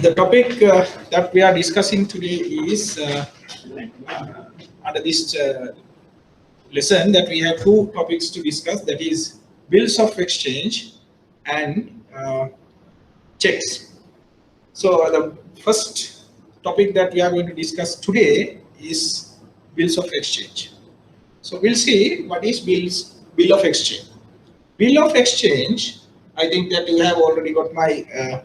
the topic that we are discussing today is under this lesson that we have two topics to discuss, that is bills of exchange and checks. So the first topic that we are going to discuss today is bills of exchange. So we'll see what is bill of exchange. Bill of exchange, I think that you have already got my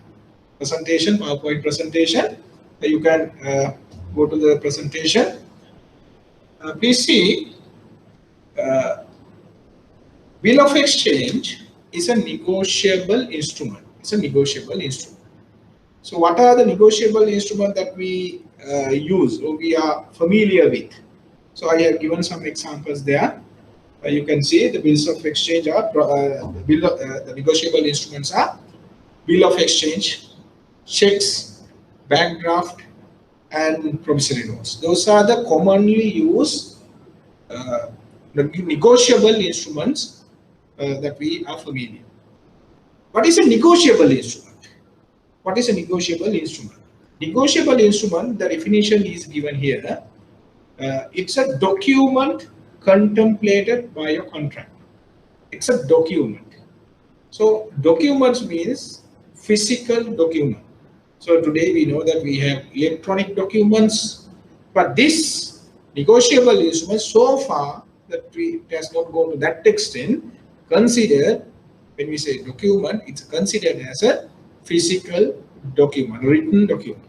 presentation, PowerPoint presentation. You can go to the presentation. Please see, bill of exchange is a negotiable instrument. It's a negotiable instrument. So what are the negotiable instruments that we use or we are familiar with? So I have given some examples there. You can see the bills of exchange are the negotiable instruments are bill of exchange, checks, bank draft, and promissory notes. Those are the commonly used negotiable instruments that we are familiar. What is a negotiable instrument? What is a negotiable instrument? Negotiable instrument, the definition is given here. It's a document contemplated by a contract. It's a document. So documents means physical document. So today we know that we have electronic documents, but this negotiable instrument so far that it has not gone to that extent. Consider, when we say document, it's considered as a physical document, written document.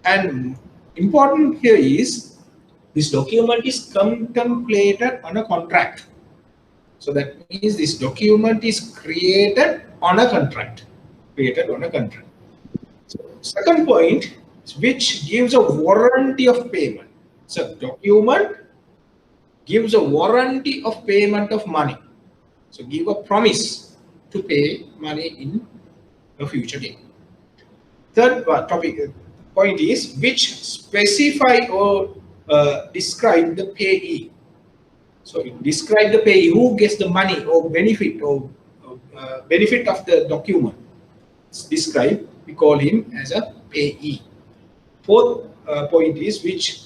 And important here is this document is contemplated on a contract. So that means this document is created on a contract. Created on a contract. So second point, which gives a warranty of payment. So document gives a warranty of payment of money. So give a promise to pay money in a future day. Third point is which specify or describe the payee. So it describe the payee, who gets the money or benefit or benefit of the document. It's described, we call him as a payee. Fourth point is which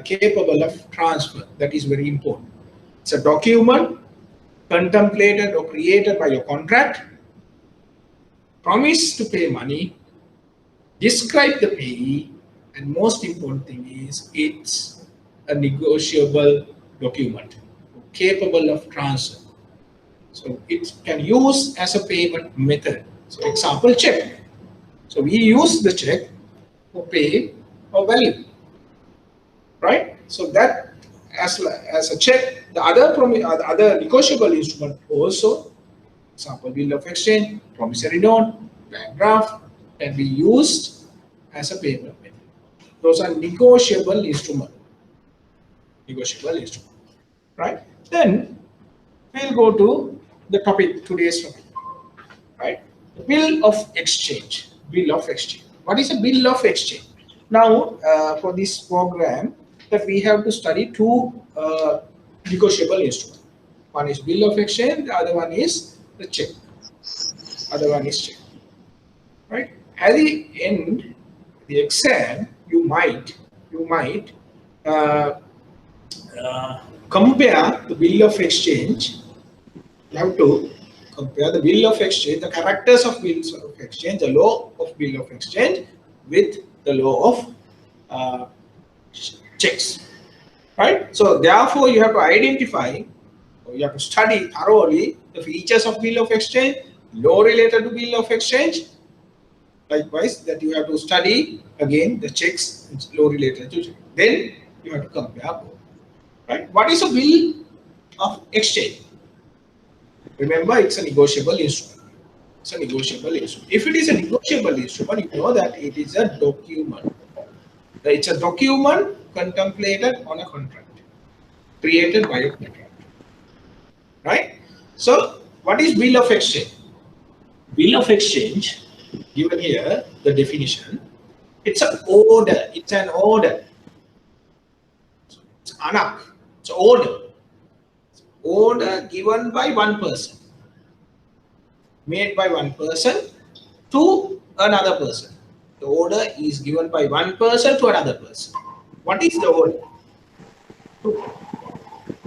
capable of transfer. That is very important. It's a document contemplated or created by your contract, promise to pay money, describe the payee, and most important thing is it's a negotiable document capable of transfer. So it can use as a payment method. So example, check. So we use the check for pay or value, right? So that as a check, the other negotiable instrument also, example, bill of exchange, promissory note, bank draft, can be used as a payment method. Those are negotiable instruments. Negotiable instrument, right? Then we'll go to the topic, today's topic, right? Bill of exchange. Bill of exchange. What is a bill of exchange? Now, for this program, that we have to study two negotiable instruments. One is bill of exchange. The other one is the check. Other one is check, right? At the end, the exam, you might compare the bill of exchange. You have to compare the bill of exchange, the characters of bills of exchange, the law of bill of exchange with the law of checks, right? So therefore, you have to identify, or you have to study thoroughly the features of bill of exchange, law related to bill of exchange. Likewise, that you have to study again the checks, law related to check. Then you have to compare both. Right? What is a bill of exchange? Remember, it's a negotiable instrument. It's a negotiable instrument. If it is a negotiable instrument, you know that it is a document. It's a document contemplated on a contract, created by a contract. Right? So, what is bill of exchange? Bill of exchange, given here the definition, it's an order. It's an order. It's anak. It's an order. Order given by one person, made by one person to another person. The order is given by one person to another person. What is the order? To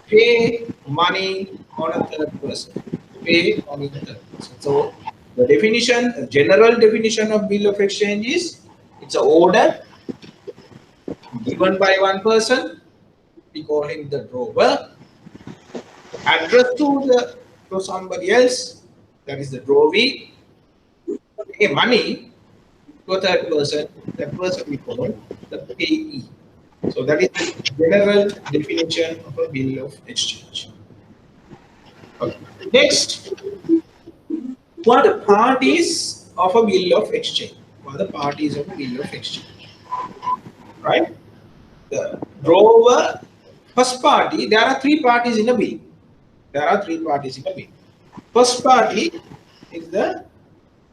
pay money on a third person. Pay money on a third person. So the definition, the general definition of bill of exchange is it's an order given by one person. We call him the drawer. Addressed to somebody else. That is the drawee. Pay money to a third person. That person we call the payee. So that is the general definition of a bill of exchange. Okay. Next, what are the parties of a bill of exchange? What are the parties of a bill of exchange? Right? The drawer, first party, there are three parties in a bill. There are three parties in a bill. First party is the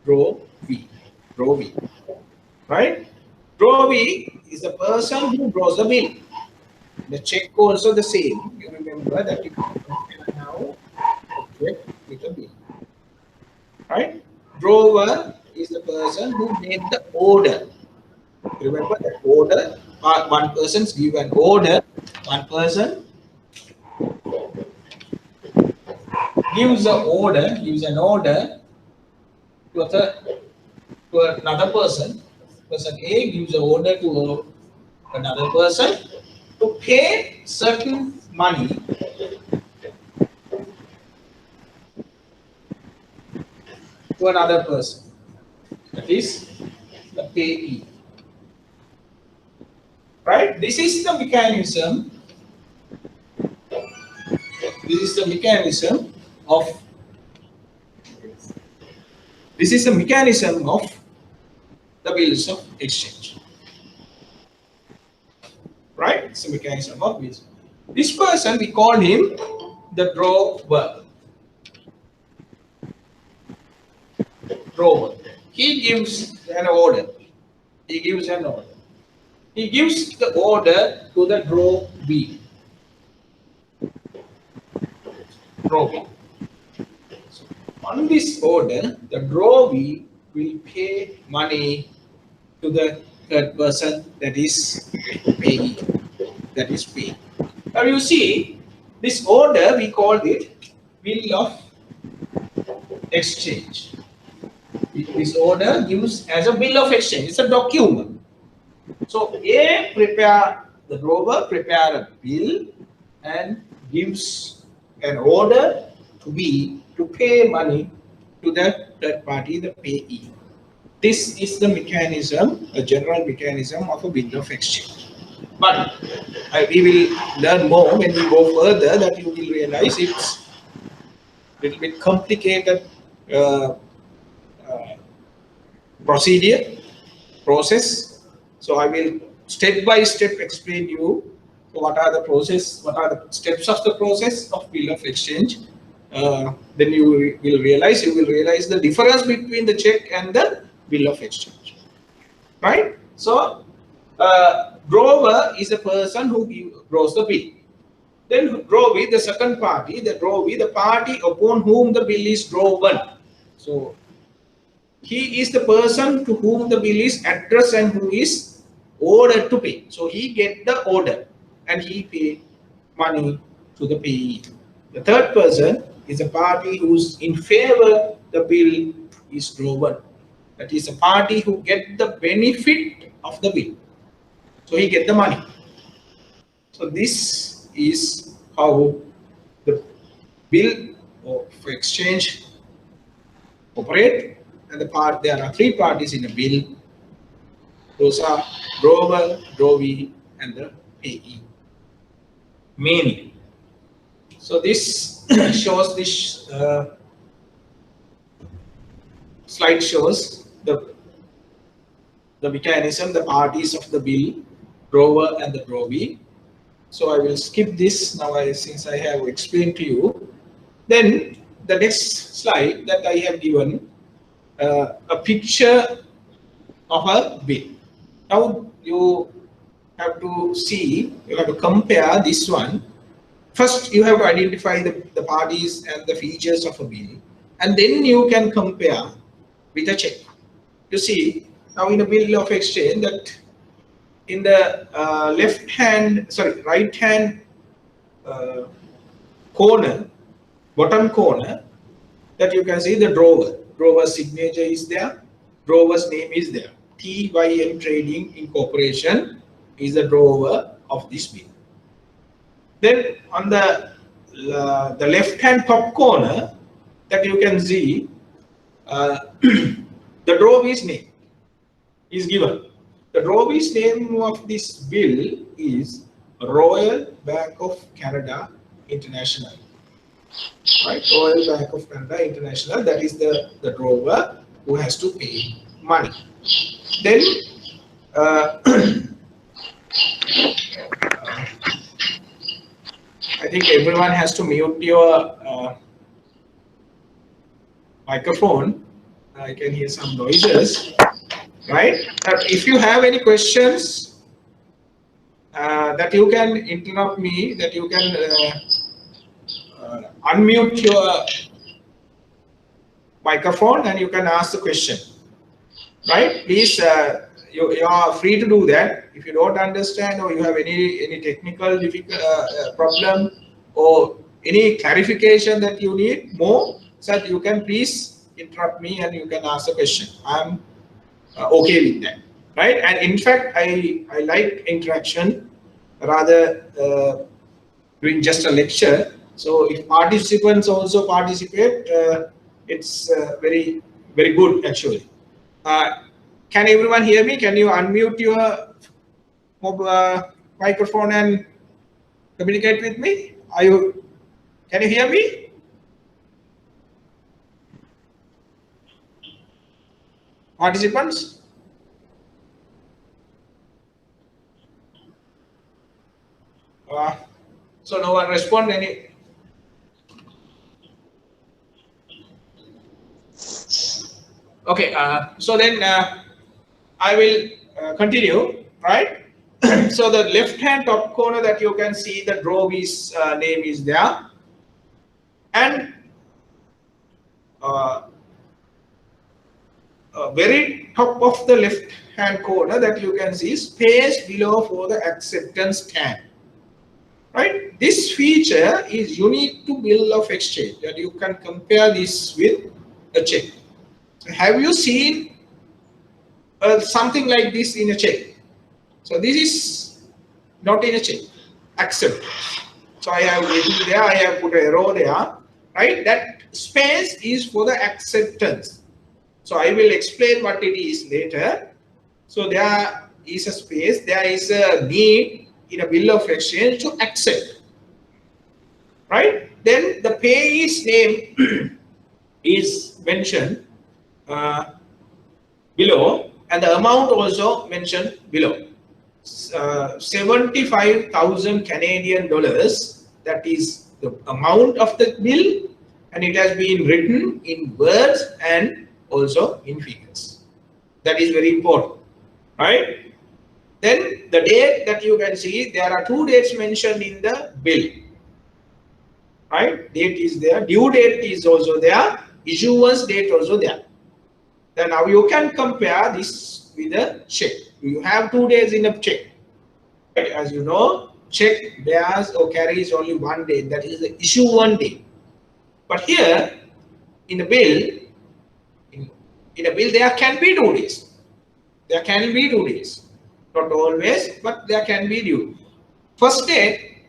drawee. Drawee. Right? Drawee is the person who draws the bill. The check also the same. You remember that you can now check with the bill. Right? Drawer is the person who made the order. Remember that order. One person's give an order. One person gives an order to another person. Person A gives an order to another person to pay certain money to another person. That is the payee. Right? This is the mechanism. This is the mechanism of. This is the mechanism of the bills of exchange. Right? It's a mechanism of bills. This person we call him the drawer. Drawer. He gives an order. He gives an order. He gives the order to the drawee. Drawee. So on this order, the drawee will pay money to the third person, that is payee. That is payee. Now you see, this order we called it bill of exchange. This order gives as a bill of exchange. It's a document. So the drawer prepare a bill and gives an order to pay money to the third party, the payee. This is the mechanism, the general mechanism of a bill of exchange. But we will learn more when we go further, that you will realize it's a little bit complicated process. So I will step by step explain you what are the steps of the process of bill of exchange. Then you will realize the difference between the check and the bill of exchange. Right? So drawer is a person who draws the bill. Then drawee, the second party, the party upon whom the bill is drawn. So he is the person to whom the bill is addressed and who is ordered to pay. So he get the order and he pay money to the payee. The third person is a party who's in favor the bill is drawn. That is a party who get the benefit of the bill. So he get the money. So this is how the bill of exchange operate. And there are three parties in a bill. Those are drawer, drawee, and the payee. Mainly. So this shows this slide shows the mechanism, the parties of the bill, drawer and the drawee. So I will skip this now since I have explained to you. Then the next slide that I have given a picture of a bill. Now you have to see, you have to compare this one. First, you have to identify the parties and the features of a bill, and then you can compare with a check. You see, Now in a bill of exchange, that in the right hand corner, bottom corner, that you can see the drawer. Drawer's signature is there. Drawer's name is there. TYM Trading Incorporation is the drawer of this bill. Then on the left hand top corner, that you can see the drawee's name is given. The drawee's name of this bill is Royal Bank of Canada International. Right, Royal Bank of Canada International. That is the drawer who has to pay money. Then I think everyone has to mute your microphone. I can hear some noises. Right? If you have any questions, that you can interrupt me, that you can unmute your microphone and you can ask the question. Right? Please, you are free to do that. If you don't understand or you have any technical problem or any clarification that you need more, so that you can please interrupt me and you can ask a question. I'm okay with that, right? And in fact, I like interaction rather doing just a lecture. So if participants also participate, it's very good actually. Can everyone hear me? Can you unmute your microphone and communicate with me? Can you hear me? Participants? So no one respond any. Okay, so then I will continue, right? So the left hand top corner that you can see the drawee's name is there, and very top of the left hand corner that you can see space below for the acceptance stamp. Right? This feature is unique to bill of exchange, that you can compare this with a check. Have you seen something like this in a check? So this is not in a check. Accept. So I have written there, I have put an arrow there, right? That space is for the acceptance. So I will explain what it is later. So there is a space, there is a need in a bill of exchange to accept, right? Then the payee's name is mentioned below, and the amount also mentioned below. 75,000 Canadian dollars, that is the amount of the bill, and it has been written in words and also in figures. That is very important, right? Then the date that you can see, there are two dates mentioned in the bill, right? Date is there, due date is also there, issuance date also there. Then now you can compare this with a check. You have 2 days in a check. Right? As you know, check bears or carries only 1 day, that is the issue 1 day. But here in a bill, in a bill there can be 2 days. There can be 2 days. Not always, but there can be due. First date,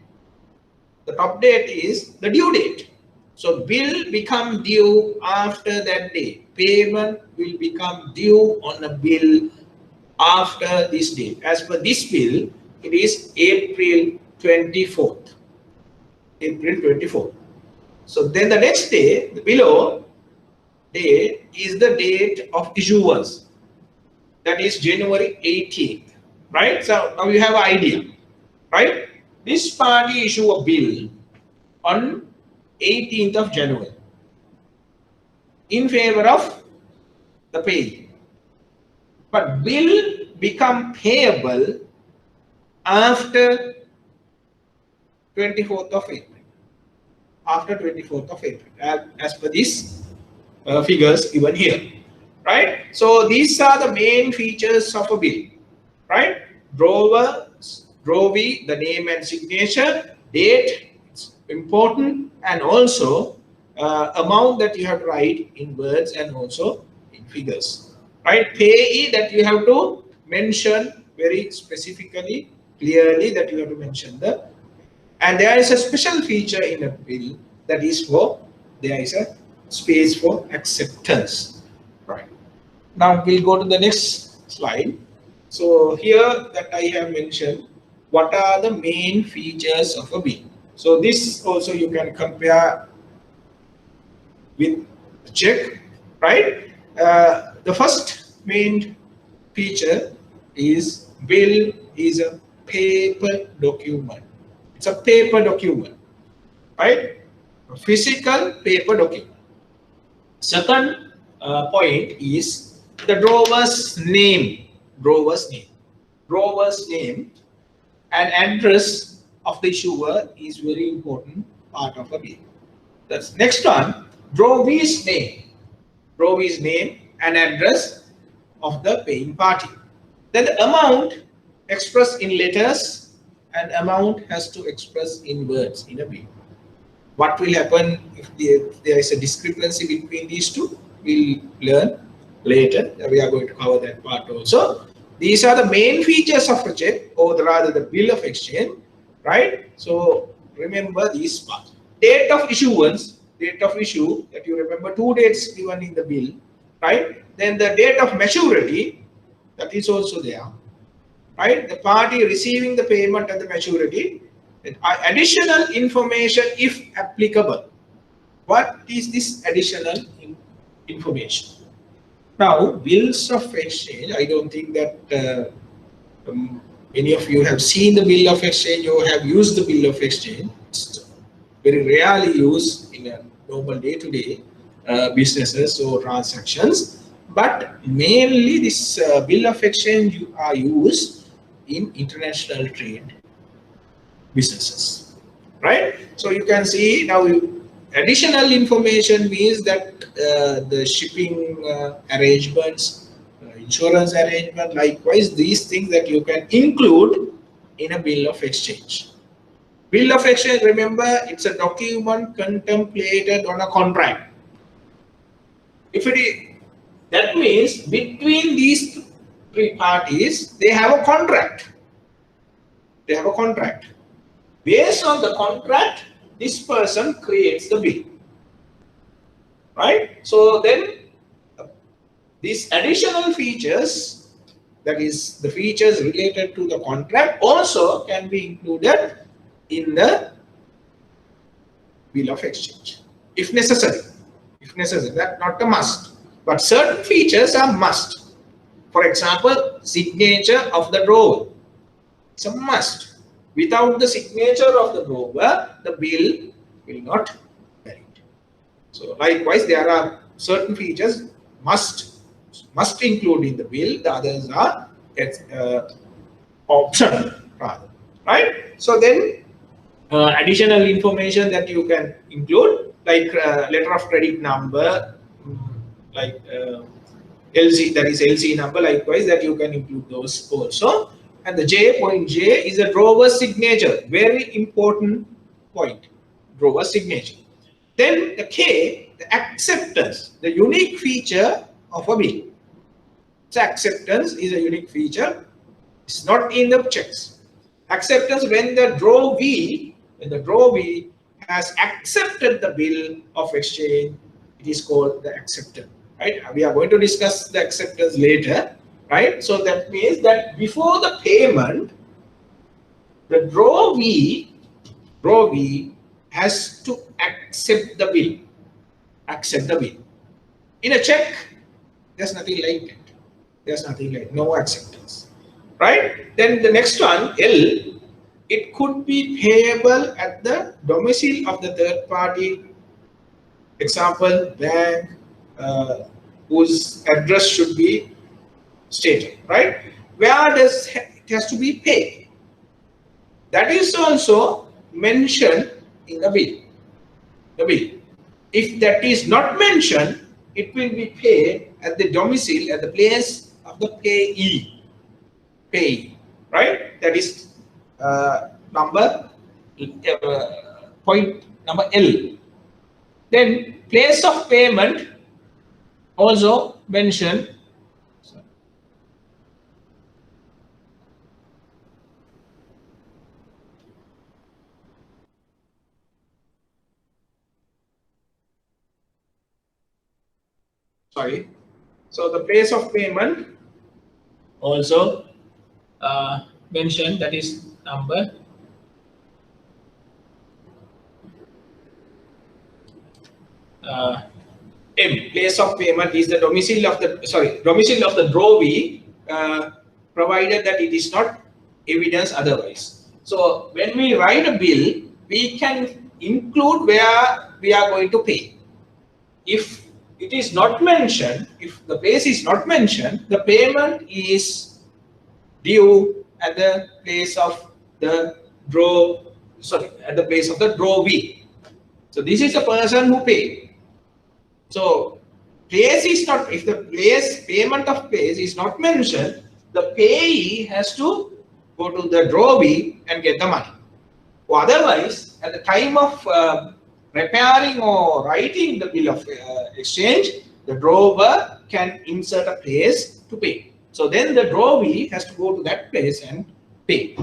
the top date is the due date. So bill become due after that day. Payment will become due on a bill after this date. As per this bill, it is April 24th. April 24th. So then the next day, the below day is the date of issuance. That is January 18th. Right? So now you have an idea. Right? This party issue a bill on 18th of January in favor of the payee. But bill become payable after 24th of April. After 24th of April, as per these figures given here. right? So these are the main features of a bill, right? Drawee, the name and signature, date, it's important, and also amount that you have to write in words and also in figures, right? Payee, that you have to mention very specifically, clearly, that you have to mention the, and there is a special feature in a bill that is for, there is a space for acceptance, right? Now we'll go to the next slide. So here that I have mentioned, what are the main features of a bill? So this also you can compare with the check, right? The first main feature is bill is a paper document. It's a paper document, right? A physical paper document. Second point is the drawer's name. Drawer's name and address of the issuer is very important part of a bill. That's next one. Drawee's name. Drawee's name and address of the paying party. Then the amount expressed in letters and amount has to express in words in a bill. What will happen if there is a discrepancy between these two? We'll learn later. We are going to cover that part also. These are the main features of a check, or rather the bill of exchange, right? So remember these parts. Date of issuance, date of issue, that you remember 2 dates given in the bill, right? Then the date of maturity, that is also there, right? The party receiving the payment and the maturity. Additional information if applicable. What is this additional information? Now, bills of exchange, I don't think that many of you have seen the bill of exchange or have used the bill of exchange. It's very rarely used in a normal day-to-day businesses or transactions. But mainly this bill of exchange are used in international trade businesses, right? So you can see now additional information means that the shipping arrangements, insurance arrangement, likewise these things that you can include in a bill of exchange. Bill of exchange, remember, it's a document contemplated on a contract. If it is, that means between these 3 parties, they have a contract. They have a contract. Based on the contract, this person creates the bill, right? So then these additional features, that is the features related to the contract, also can be included in the bill of exchange if necessary. If necessary, that's not a must, but certain features are must. For example, signature of the drawer, it's a must. Without the signature of the drawer, the bill will not valid. So likewise, there are certain features must include in the bill. The others are optional, rather, right? So then additional information that you can include, like letter of credit number, like LC, that is LC number, likewise that you can include those also. And the point J is a drawer's signature, very important point, drawer's signature. Then the K, the acceptance, the unique feature of a bill. So acceptance is a unique feature. It's not in the checks. Acceptance, when the drawee has accepted the bill of exchange, it is called the acceptance. Right? We are going to discuss the acceptance later. Right? So that means that before the payment, the drawee has to accept the bill. Accept the bill. In a check, there's nothing like that. There's nothing like no acceptance. Right? Then the next one, L, it could be payable at the domicile of the third party. Example, bank, whose address should be stated, right? Where does it has to be paid? That is also mentioned in the bill. If that is not mentioned, it will be paid at the domicile, at the place of the payee, right? That is number point number L. Then place of payment also mentioned. Sorry. So the place of payment also mentioned, that is number M. Place of payment is the domicile of the drawee, provided that it is not evidence otherwise. So when we write a bill, we can include where we are going to pay. If it is not mentioned, if the place is not mentioned, the payment is due at the place of the drawee. So this is the person who paid. So place is not, if the payment of place is not mentioned, the payee has to go to the drawee and get the money. Or otherwise, at the time of preparing or writing the bill of exchange, the drawer can insert a place to pay. So then the drawee has to go to that place and pay,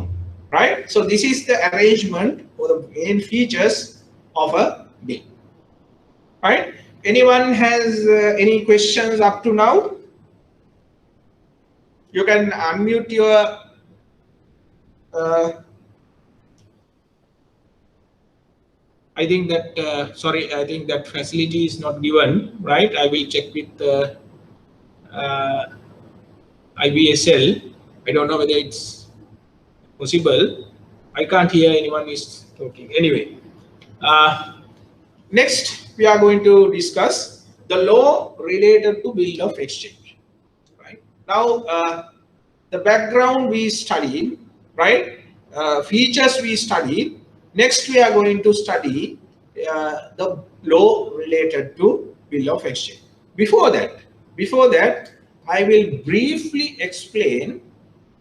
right? So this is the arrangement or the main features of a bill, right? Anyone has any questions up to now? You can unmute your I think that sorry, I think that facility is not given, right? I will check with IBSL. I don't know whether it's possible. I can't hear anyone is talking. Anyway, next we are going to discuss the law related to bill of exchange. Right now, the background we studied, right? Features we studied. Next, we are going to study the law related to bill of exchange. Before that, I will briefly explain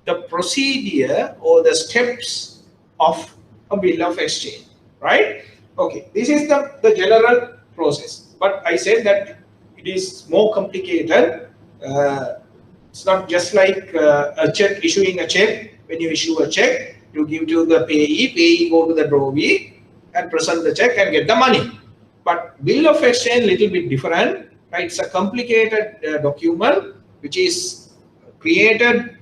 the procedure or the steps of a bill of exchange, right? Okay, this is the general process, but I said that it is more complicated. It's not just like a check, issuing a check. When you issue a check, you give to the payee go to the drawee and present the check and get the money. But bill of exchange little bit different, right? It's a complicated document which is created,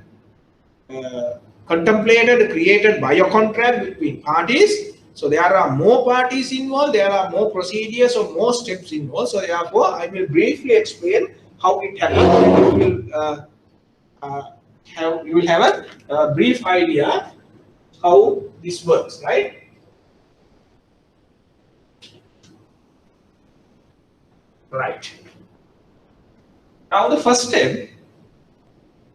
created by a contract between parties. So there are more parties involved, there are more procedures or more steps involved. So therefore, I will briefly explain how it happens. You will have a brief idea how this works, right? Right. Now the first step,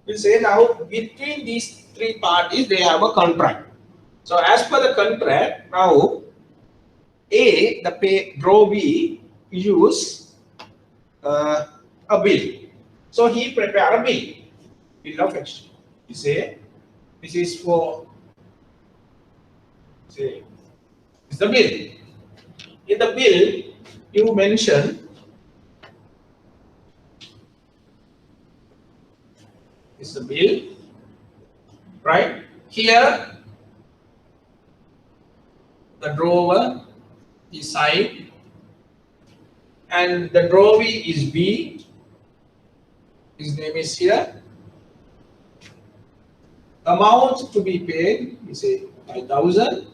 we say now between these three parties they have a contract. So as per the contract, now A, the drawee, use a bill. So he prepare a bill of exchange. You say this is for, say, it's the bill. In the bill, you mention is the bill, right? Here, the drawer is signed, and the drawee is B. His name is here. Amount to be paid, you say 5,000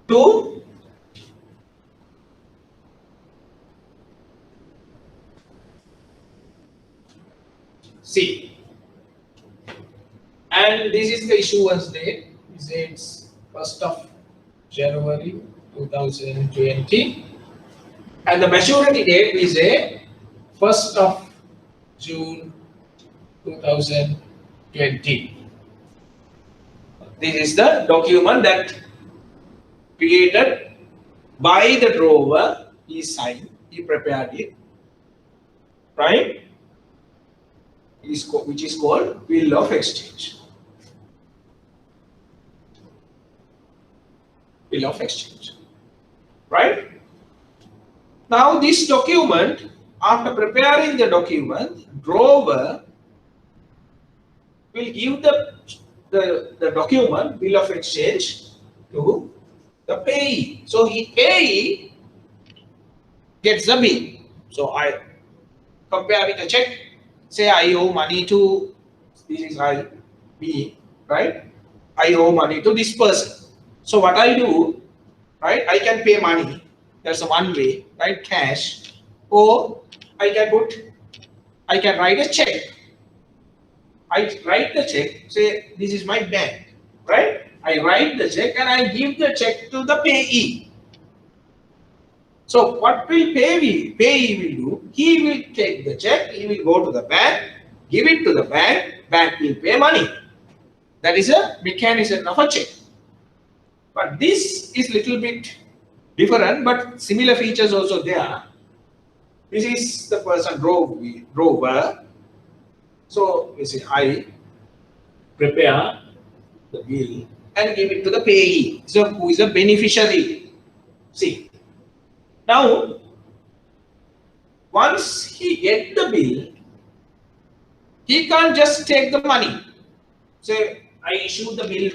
to C. And this is the issuance date. You say it's 1st of January 2020. And the maturity date we say 1st of June 2020. This is the document that created by the drawer. He signed, he prepared it. right? Which is called bill of exchange. Bill of exchange, right? Now this document, after preparing the document, Drawee will give the document bill of exchange to the payee. So payee gets the bill. So I compare with a check. Say I owe money to, this is me, right? I owe money to this person. So what I do, right? I can pay money. That's one way, right? Cash, or I can write a check. I write the check. Say this is my bank, right? I write the check and I give the check to the payee. So what will payee will do? He will take the check, he will go to the bank, give it to the bank will pay money. That is a mechanism of a check. But this is little bit different, but similar features also there. This is the person Drawee. So we say I prepare the bill and give it to the payee. So who is a beneficiary? See. Now, once he gets the bill, he can't just take the money. Say, I issue the bill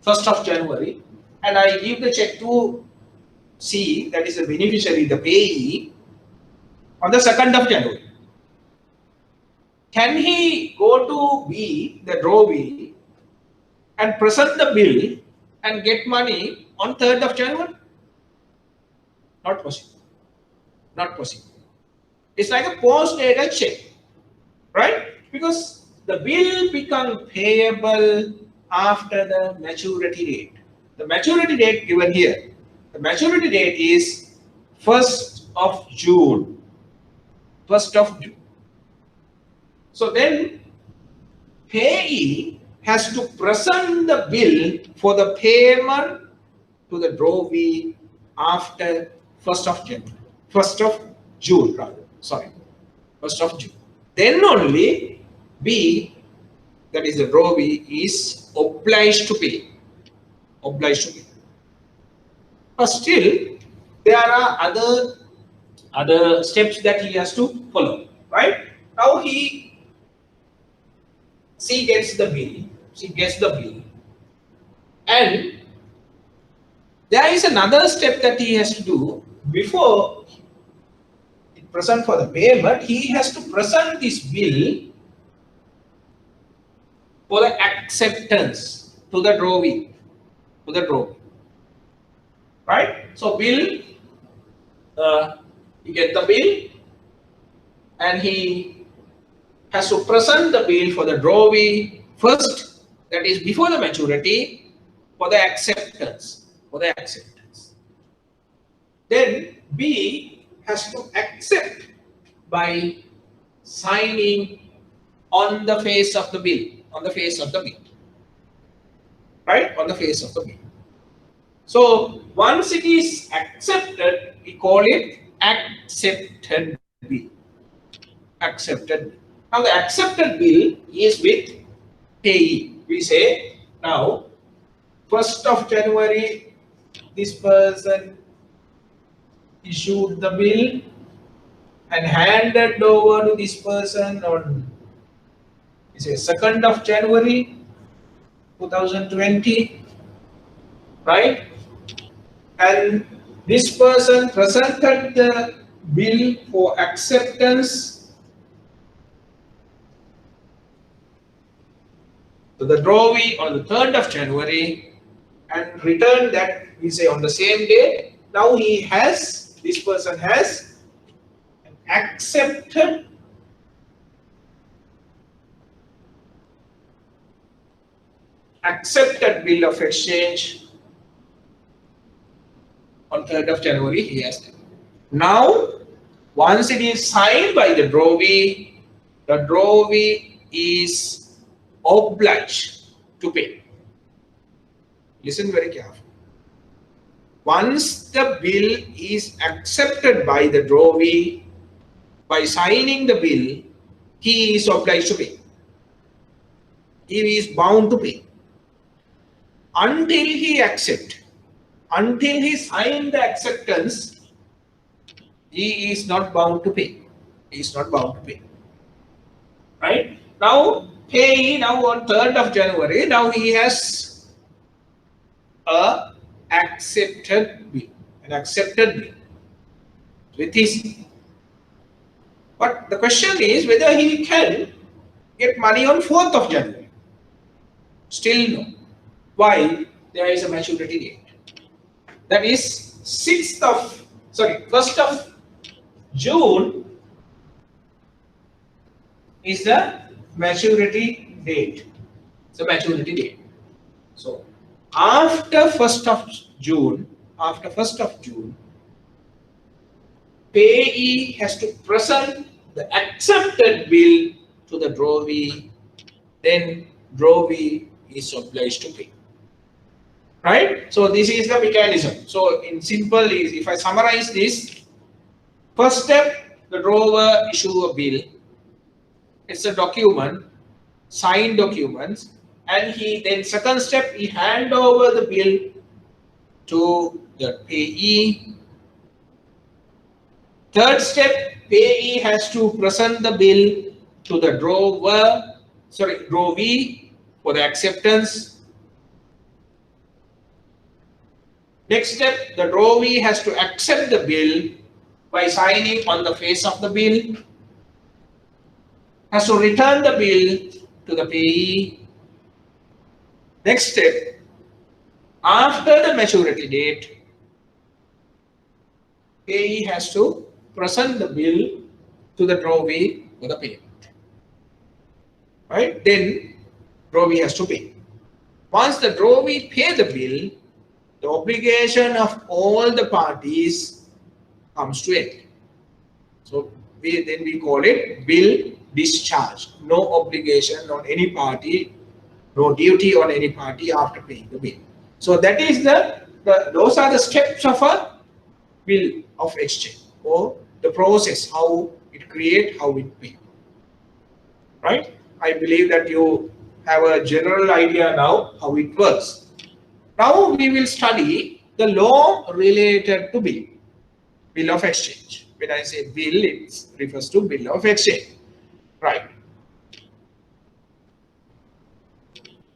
1st of January and I give the check to C, that is the beneficiary, the payee, on the 2nd of January. Can he go to B, the Drawee, and present the bill and get money on 3rd of January? Not possible. Not possible. It's like a post-dated check, right? Because the bill becomes payable after the maturity date. The maturity date given here. The maturity date is 1st of June. 1st of June. So then payee has to present the bill for the payment to the Drawee after 1st of January. 1st of June rather. Sorry. 1st of June. Then only B, that is the Drawee, is obliged to pay. Obliged to pay. But still, there are other steps that he has to follow. Right? Now she gets the bill. She gets the bill. And there is another step that he has to do before present for the payment. He has to present this bill for the acceptance to the Drawee. To the Drawee. Right? So bill, you get the bill and he has to present the bill for the Drawee first, that is before the maturity, for the acceptance. For the acceptance. Then B has to accept by signing on the face of the bill. On the face of the bill. Right? On the face of the bill. So once it is accepted, we call it accepted bill. Accepted. Now the accepted bill is with payee. We say now 1st of January this person issued the bill and handed over to this person on 2nd of January 2020, right? And this person presented the bill for acceptance to the Drawee on the 3rd of January and returned that, we say, on the same day. Now this person has accepted bill of exchange on 3rd of January. He has that. Now, once it is signed by the Drawee is obliged to pay. Listen very carefully. Once the bill is accepted by the Drawee, by signing the bill, he is obliged to pay. He is bound to pay. Until he accepts, until he signs the acceptance, he is not bound to pay. He is not bound to pay. Right? Now, Payee, now on 3rd of January, now he has a accepted bill, an accepted bill with his. But the question is whether he can get money on 4th of January. Still no. Why? There is a maturity date. That is 1st of June is the maturity date. It's a maturity date. So after 1st of June, Payee has to present the accepted bill to the drawee. Then drawee is obliged to pay. Right? So this is the mechanism. So in simple is, if I summarize this, first step, the drawer issue a bill. It's a document, signed documents, and he then second step, he hand over the bill to the payee. Third step, payee has to present the bill to the drawee for the acceptance. Next step, the drawee has to accept the bill by signing on the face of the bill. Has to return the bill to the payee. Next step, after the maturity date, payee has to present the bill to the drawee for the payment. Right? Then drawee has to pay. Once the drawee pay the bill, the obligation of all the parties comes to end. So we call it bill discharge. No obligation on any party, no duty on any party after paying the bill. So that is those are the steps of a bill of exchange, or the process, how it create, how it pay. Right? I believe that you have a general idea now how it works. Now we will study the law related to bill of exchange. When I say bill, it refers to bill of exchange. Right.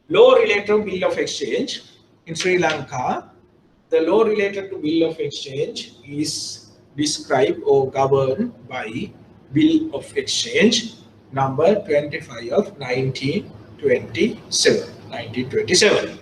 Law related to bill of exchange in Sri Lanka, the law related to bill of exchange is described or governed by Bill of Exchange number 25 of 1927.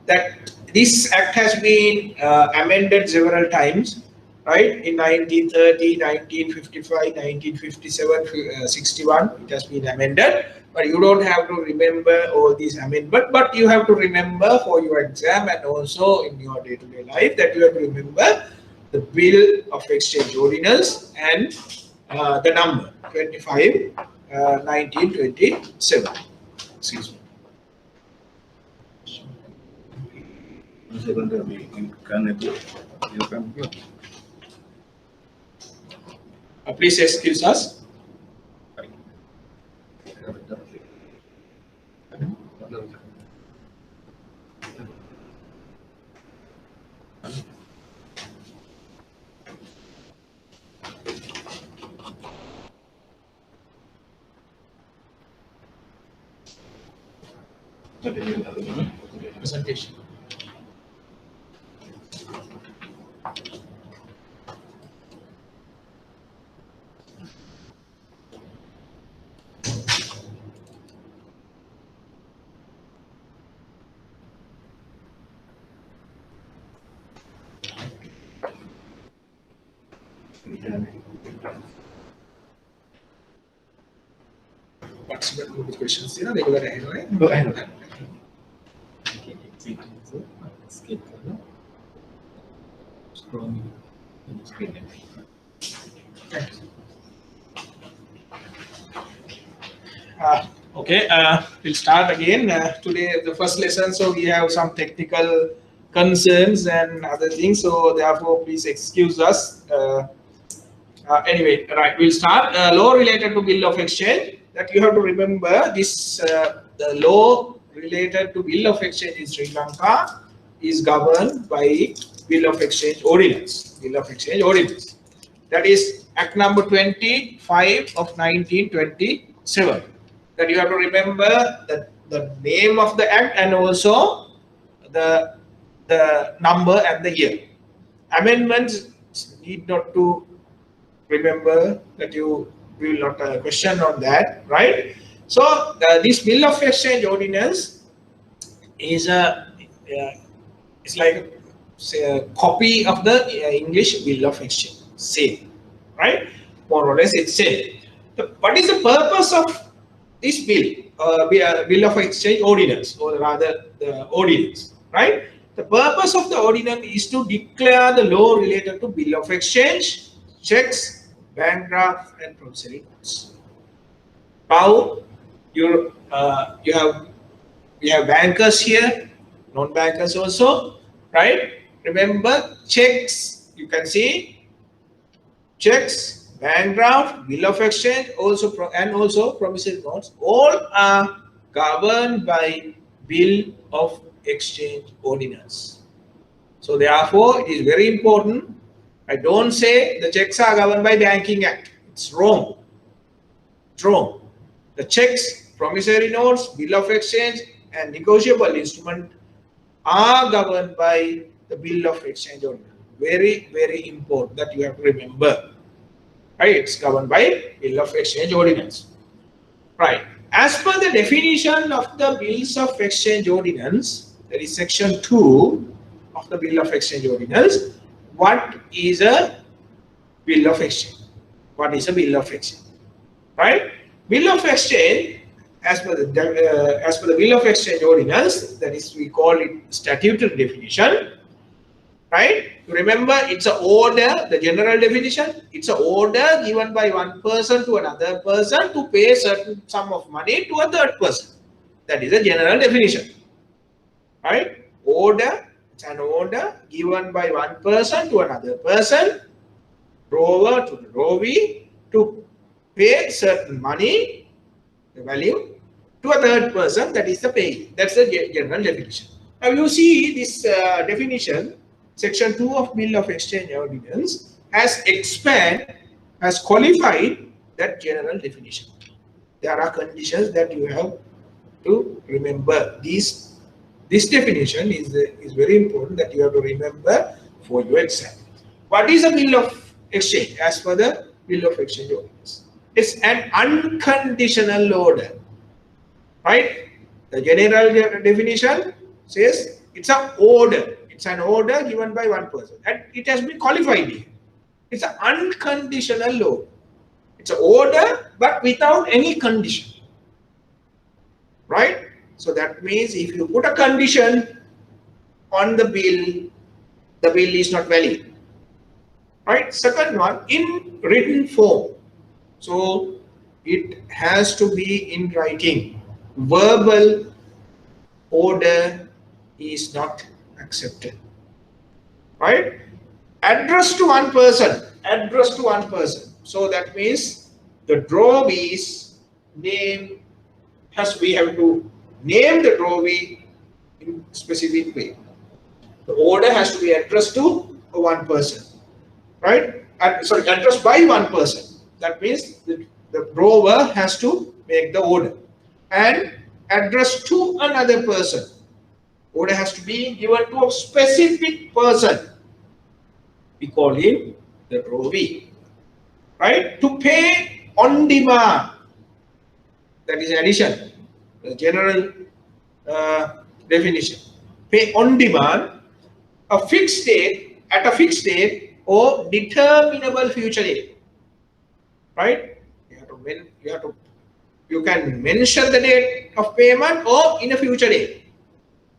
That this act has been amended several times, right? In 1930, 1955, 1957, 61, it has been amended. But you don't have to remember all these amendments, but you have to remember for your exam and also in your day-to-day life that you have to remember the Bill of Exchange ordinance and the number 25, 1927. Excuse me. Please excuse us. Presentation. Participant group with questions, regular right? Go ahead. Okay, we'll start again. Today, the first lesson, so we have some technical concerns and other things, so therefore please excuse us. Anyway, right, we'll start. Law related to bill of exchange, that you have to remember this, the law related to bill of exchange in Sri Lanka is governed by bill of exchange ordinance. Bill of exchange ordinance. That is Act number 25 of 1927. That you have to remember the name of the act and also the number and the year. Amendments need not to remember, that you will not question on that, right? So this bill of exchange ordinance is it's like say, a copy of the English bill of exchange, same, right? More or less it's same. What is the purpose of this bill of exchange ordinance, or rather the ordinance, right? The purpose of the ordinance is to declare the law related to bill of exchange, checks, bank draft, and promissory notes. Now you have bankers here, non-bankers also, right? Remember, checks, you can see checks, bank draft, bill of exchange, also promissory notes, all are governed by bill of exchange ordinance. So therefore, it is very important. I don't say the checks are governed by Banking Act. It's wrong. It's wrong. The checks, promissory notes, bill of exchange, and negotiable instrument are governed by the bill of exchange ordinance. Very, very important that you have to remember. Right? It's governed by bill of exchange ordinance. Right. As per the definition of the bills of exchange ordinance, that is section 2 of the bill of exchange ordinance. What is a bill of exchange? What is a bill of exchange? Right? Bill of exchange, as per the bill of exchange ordinance, that is, we call it statutory definition. Right? Remember, it's an order, the general definition. It's an order given by one person to another person to pay a certain sum of money to a third person. That is a general definition. Right? Order, it's an order given by one person to another person, drawer to the drawee, to pay certain money, the value, to a third person, that is the payee. That's the general definition. Now you see this definition, section 2 of Bill of Exchange Ordinance has qualified that general definition. There are conditions that you have to remember. This definition is very important, that you have to remember for your exam. What is a bill of exchange as per the Bill of Exchange Ordinance? It's an unconditional order, right? The general definition says it's an order. It's an order given by one person, and it has been qualified here. It's an unconditional order. It's an order, but without any condition, right? So that means if you put a condition on the bill is not valid, right? Second one, in written form. So it has to be in writing. Verbal order is not accepted, right? Addressed to one person. So that means the drawee's name we have to name the drawee in specific way. The order has to be addressed to one person, right? Addressed by one person. That means the drawer has to make the order, and addressed to another person. Order has to be given to a specific person. We call him the drawee, right? To pay on demand. That is addition. The general definition. Pay on demand, a fixed date, at a fixed date, or determinable future date. Right? You can mention the date of payment or in a future date.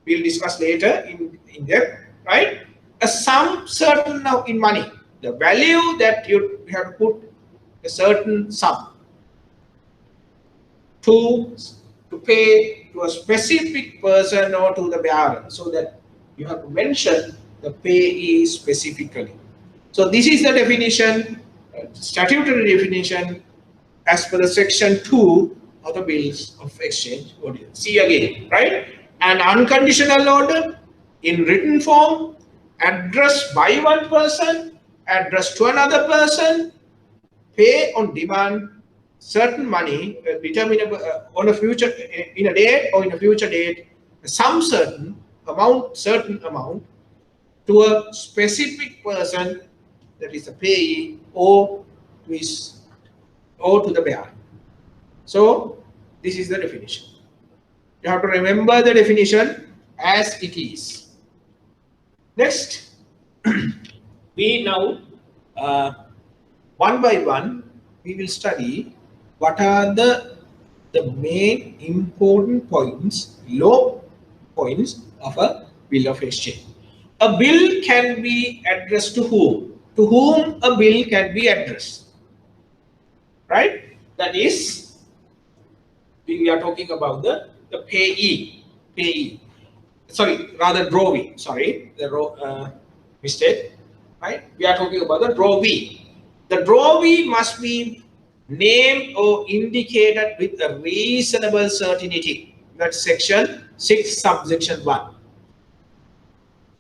We'll discuss later in depth. Right? A sum certain now in money. The value that you have to put a certain sum to pay to a specific person or to the bearer, so that you have to mention the payee specifically. So this is the definition statutory definition as per the section 2 of the bills of exchange. See again, right? An unconditional order in written form, addressed by one person, addressed to another person, pay on demand certain money determinable on a future in a date or in a future date, some certain amount to a specific person, that is a payee, or to the bearer. So this is the definition. You have to remember the definition as it is. Next, we now one by one we will study what are the main important points, law points of a bill of exchange. A bill can be addressed to whom? To whom a bill can be addressed, right? That is, we are talking about the payee. Sorry, rather drawee. Sorry, the mistake. Right? We are talking about the drawee. The drawee must be named or indicated with a reasonable certainty. That's section 6, subsection 1.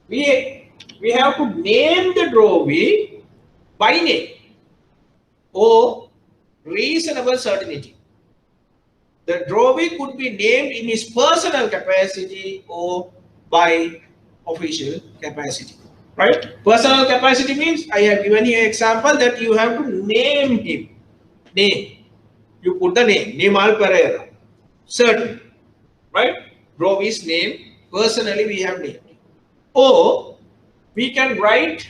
We have to name the drawee by name or reasonable certainty. The drawee could be named in his personal capacity or by official capacity. Right? Personal capacity means, I have given you an example that you have to name him. Name. You put the name. Nimal Pereira. Certain. Right? Drawee's name. Personally, we have named. Or we can write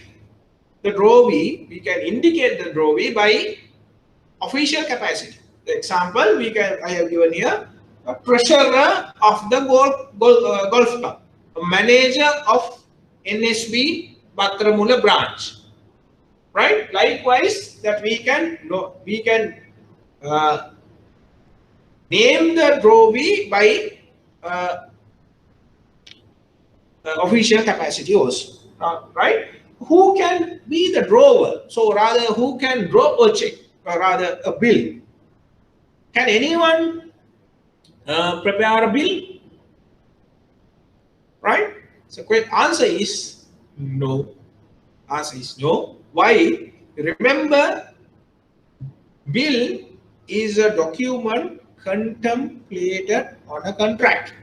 the drawee, we can indicate the drawee by official capacity. The example I have given here, a treasurer of the golf club, a manager of NSB Batramula branch, right? Likewise, that we can name the drawee by official capacity also, right? Who can be the drawer? So rather, who can draw a check, or rather a bill? Can anyone prepare a bill? Right? So answer is no. Answer is no. Why? Remember, bill is a document contemplated on a contract.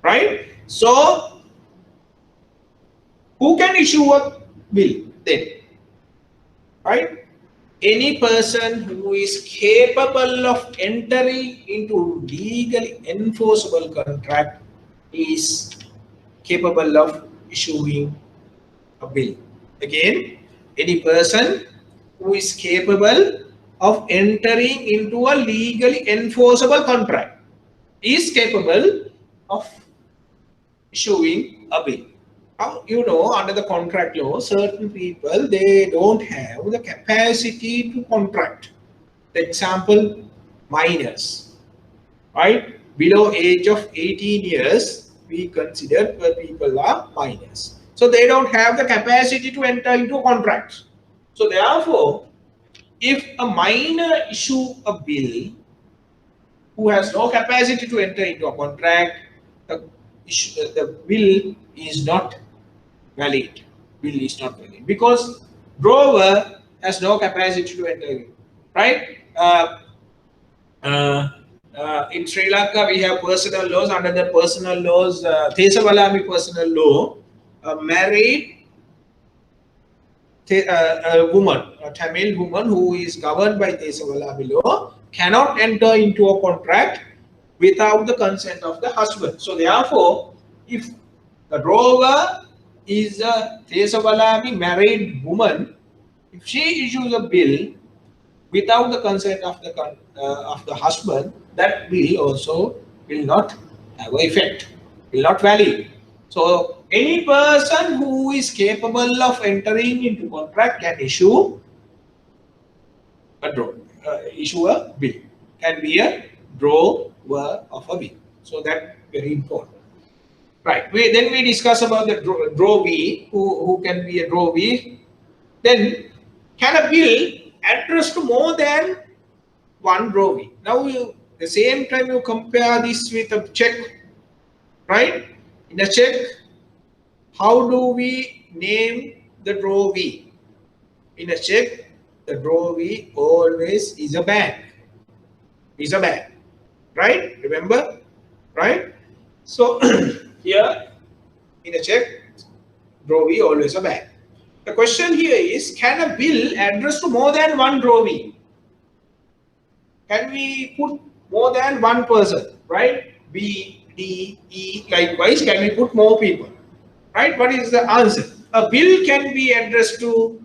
Right? So who can issue a bill then? Right? Any person who is capable of entering into legally enforceable contract is capable of issuing a bill. Again, any person who is capable of entering into a legally enforceable contract is capable of issuing a bill. Now, you know, under the contract law, certain people, they don't have the capacity to contract. The example, minors, right? Below age of 18 years, we consider people are minors. So they don't have the capacity to enter into contracts. So therefore, if a minor issue a bill who has no capacity to enter into a contract, the bill is not valid. Bill is not valid because drawer has no capacity to enter in. Right? In Sri Lanka, we have personal laws. Under the personal laws, Thesavalami personal law, a married a woman, a Tamil woman who is governed by Thesavalami law, cannot enter into a contract without the consent of the husband. So therefore, if the drawer is a Thesavalami married woman, if she issues a bill without the consent of the husband, that bill also will not have effect, will not valid. So any person who is capable of entering into contract can issue a bill, can be a drawer of a bill. So that very important. Right. Then we discuss about the drawee, who can be a drawee. Then can a bill address to more than one drawee? Now the same time you compare this with a check, right? In a check, how do we name the drawee? In a check, the drawee always is a bank. Is a bank, right? Remember, right? So here in a check, drawee always a bank. The question here is, can a bill address to more than one drawee? Can we put more than one person, right? B, D, E, likewise, can we put more people, right? What is the answer? A bill can be addressed to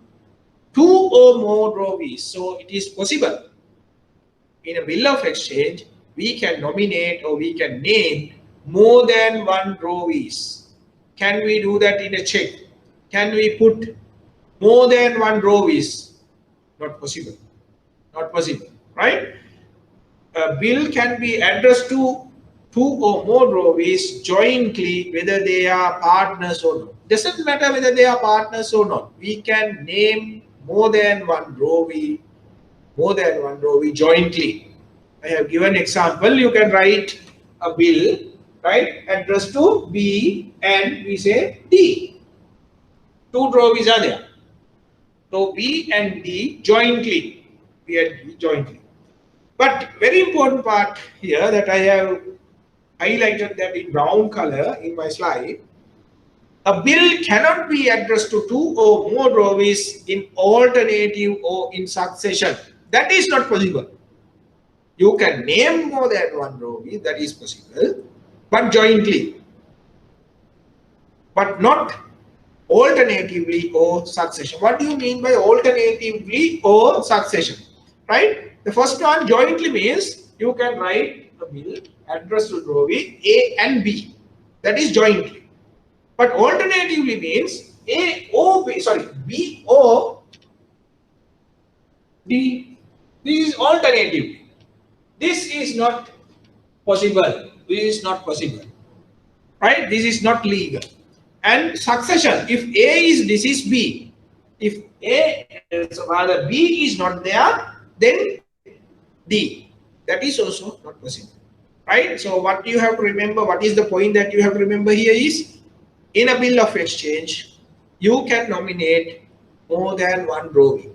two or more drawees. So it is possible. In a bill of exchange, we can nominate or we can name more than one drawees. Can we do that in a check? Can we put more than one drawees? Not possible. Not possible, right? A bill can be addressed to two or more drawees jointly, whether they are partners or not. Doesn't matter whether they are partners or not. We can name more than one drawee jointly. I have given example. You can write a bill, right, addressed to B and we say D. Two drawees are there. So B and D jointly. B and D jointly. But very important part here that I have highlighted that in brown color in my slide. A bill cannot be addressed to two or more drawees in alternative or in succession. That is not possible. You can name more than one drawee, that is possible, but jointly, but not alternatively or succession. What do you mean by alternatively or succession? Right? The first one, jointly, means you can write a bill addressed to drawee A and B. That is jointly. But alternatively means B or D. This is alternatively. This is not possible. This is not possible. Right? This is not legal. And succession, if A is, this is B. If rather B is not there, then D. That is also not possible. Right? So what you have to remember, what is the point that you have to remember here is, in a bill of exchange, you can nominate more than one drawee.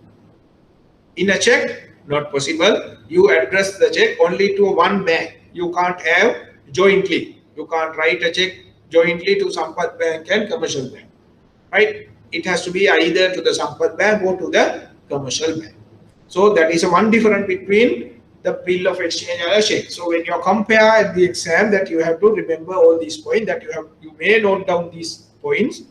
In a check, not possible. You address the check only to one bank. You can't have jointly. You can't write a check jointly to Sampath Bank and Commercial Bank. Right? It has to be either to the Sampath Bank or to the Commercial Bank. So that is one difference between the bill of exchange and a check. So when you compare at the exam, that you have to remember all these points, that you may note down these points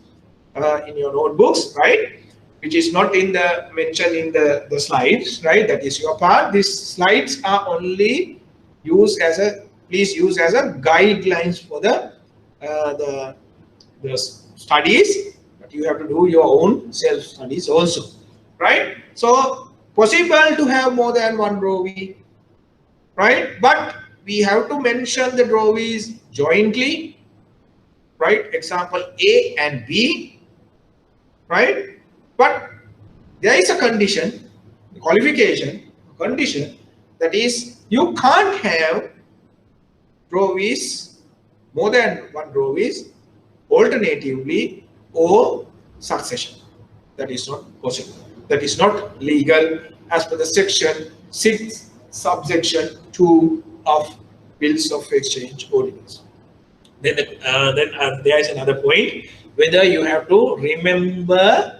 in your notebooks, right? Which is not in the mentioned in the slides, right? That is your part. These slides are only used as a, please use as a guidelines for the studies, but you have to do your own self studies also, right? So possible to have more than one drawee, right? But we have to mention the drawees jointly, right? Example A and B, right? But there is a condition, qualification, condition, that is you can't have drawees, more than one drawees, alternatively or succession. That is not possible. That is not legal as per the section 6, subsection 2 of Bills of Exchange Ordinance. Then there is another point, whether you have to remember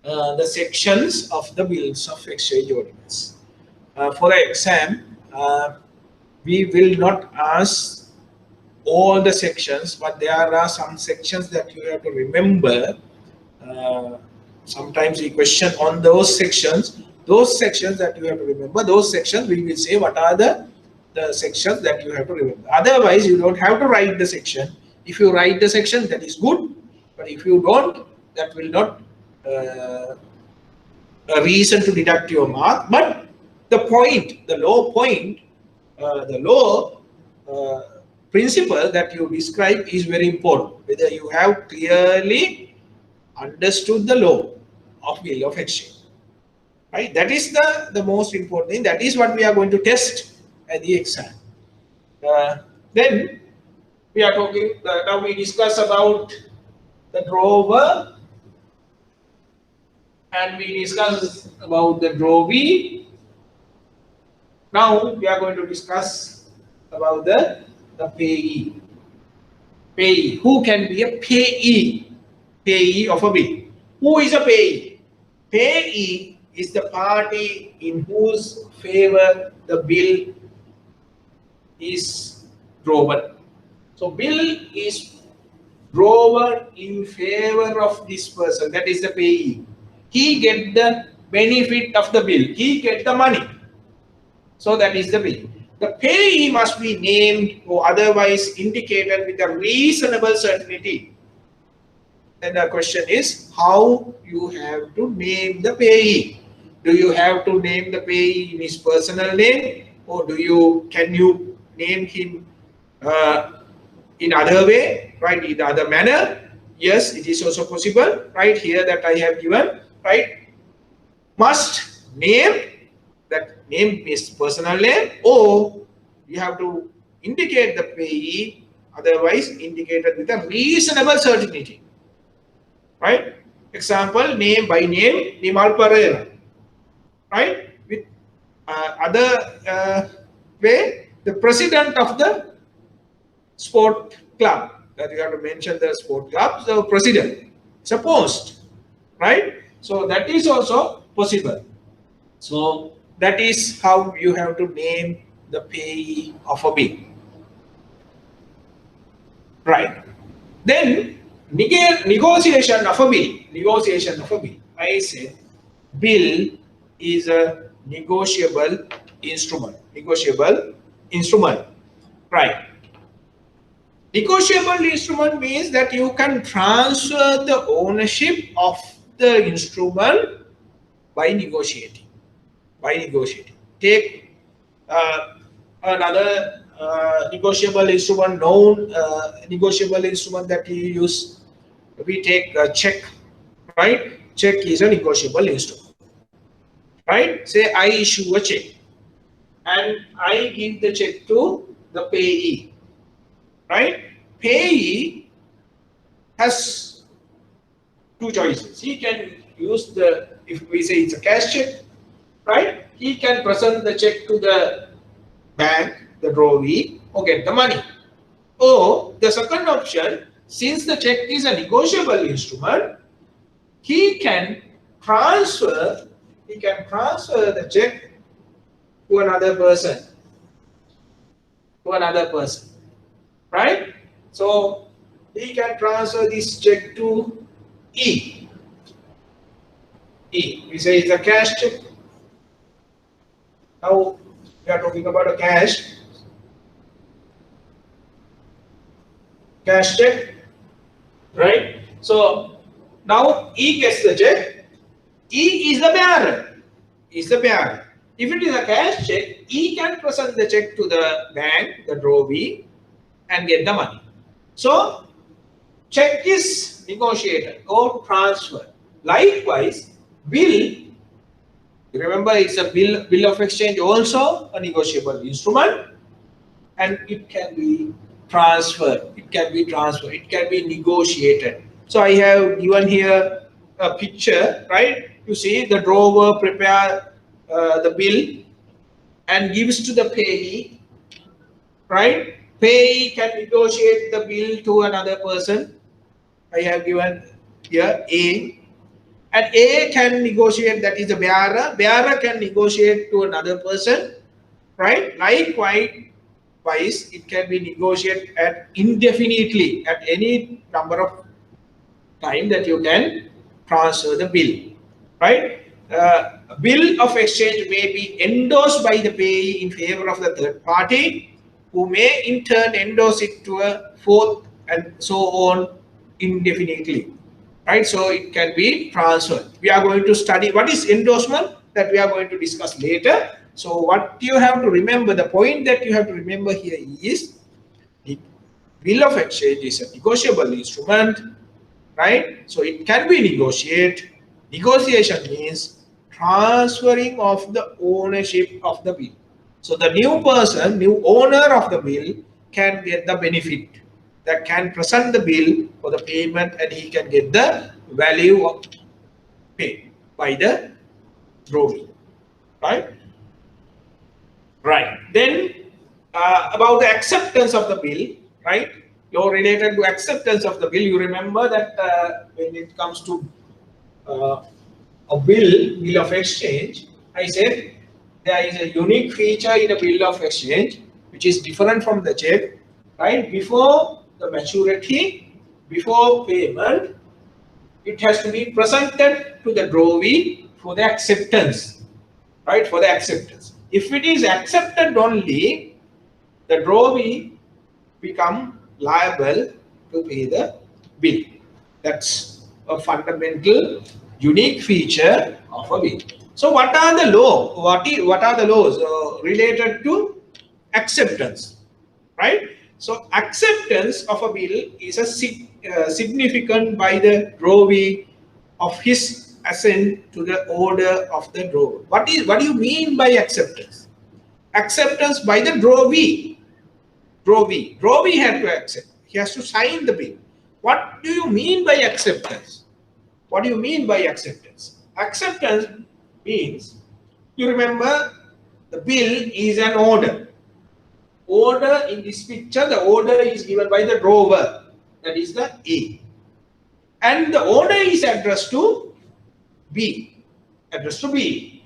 the sections of the Bills of Exchange Ordinance. For the exam, we will not ask all the sections, but there are some sections that you have to remember. Sometimes we question on those sections that you have to remember. Those sections we will say what are the sections that you have to remember. Otherwise, you don't have to write the section. If you write the section, that is good. But if you don't, that will not a reason to deduct your mark. But the point, the law point, the law principle that you describe is very important. Whether you have clearly understood the law of Bill of Exchange, right? That is the most important thing. That is what we are going to test at the exam. Then we are talking, now we discuss about the drawer, and we discuss about the drawee. Now we are going to discuss about the payee. Payee. Who can be a payee? Payee of a bill. Who is a payee? Payee is the party in whose favor the bill is drawn. So bill is drawn in favor of this person. That is the payee. He get the benefit of the bill. He get the money. So that is the bill. The payee must be named or otherwise indicated with a reasonable certainty. And the question is how you have to name the payee. Do you have to name the payee in his personal name, or can you name him in other way, right? In other manner? Yes, it is also possible, right? Here that I have given, right? Must name, that name is personal name, or you have to indicate the payee, otherwise indicated with a reasonable certainty, right? Example, name by name, Nimal Pereira, right? With other way, the president of the sport club, that you have to mention the sport club, the president, supposed, right? So that is also possible. So that is how you have to name the payee of a bill, right? Then negotiation of a bill. Negotiation of a bill. I said bill is a negotiable instrument. Negotiable instrument, right? Negotiable instrument means that you can transfer the ownership of the instrument by negotiating. By negotiating. Take another negotiable instrument, known negotiable instrument that you use. We take a check, right? Check is a negotiable instrument, right? Say I issue a check and I give the check to the payee, right? Payee has two choices. He can use if we say it's a cash check, right? He can present the check to the bank, the drawee, or get the money. Or the second option, since the check is a negotiable instrument, he can transfer the check to another person. Right? So he can transfer this check to E. We say it's a cash check. Now we are talking about a cash check, right? So now E gets the check. E is the bearer. If it is a cash check, E can present the check to the bank, the drawee, and get the money. So check is negotiated or transferred. Likewise, bill. Remember, it's a bill of exchange, also a negotiable instrument, and it can be transferred. It can be negotiated. So I have given here a picture, right? You see the drawer prepare the bill and gives to the payee, right? Payee can negotiate the bill to another person. I have given here A. And A can negotiate, that is the bearer. Bearer can negotiate to another person, right? Likewise, it can be negotiated at indefinitely, at any number of time that you can transfer the bill, right? A bill of exchange may be endorsed by the payee in favor of the third party, who may in turn endorse it to a fourth, and so on indefinitely. Right, so it can be transferred. We are going to study what is endorsement, that we are going to discuss later. So what you have to remember, the point that you have to remember here is the bill of exchange is a negotiable instrument, right? So it can be negotiated. Negotiation means transferring of the ownership of the bill. So the new person, new owner of the bill can get the benefit, that can present the bill for the payment, and he can get the value of paid by the drawee, right? Right. Then about the acceptance of the bill, right? You're related to acceptance of the bill. You remember that when it comes to a bill of exchange, I said there is a unique feature in a bill of exchange which is different from the check, right? Before the maturity, before payment, it has to be presented to the drawee for the acceptance, right? For the acceptance. If it is accepted only, the drawee become liable to pay the bill. That's a fundamental unique feature of a bill. So what are the law? What are the laws related to acceptance, right? So acceptance of a bill is a significant by the drawee of his assent to the order of the drawer. What do you mean by acceptance? Acceptance by the drawee. Drawee had to accept. He has to sign the bill. What do you mean by acceptance? What do you mean by acceptance? Acceptance means, you remember, the bill is an order. Order in this picture, the order is given by the drawer, that is the A. And the order is addressed to B. Addressed to B.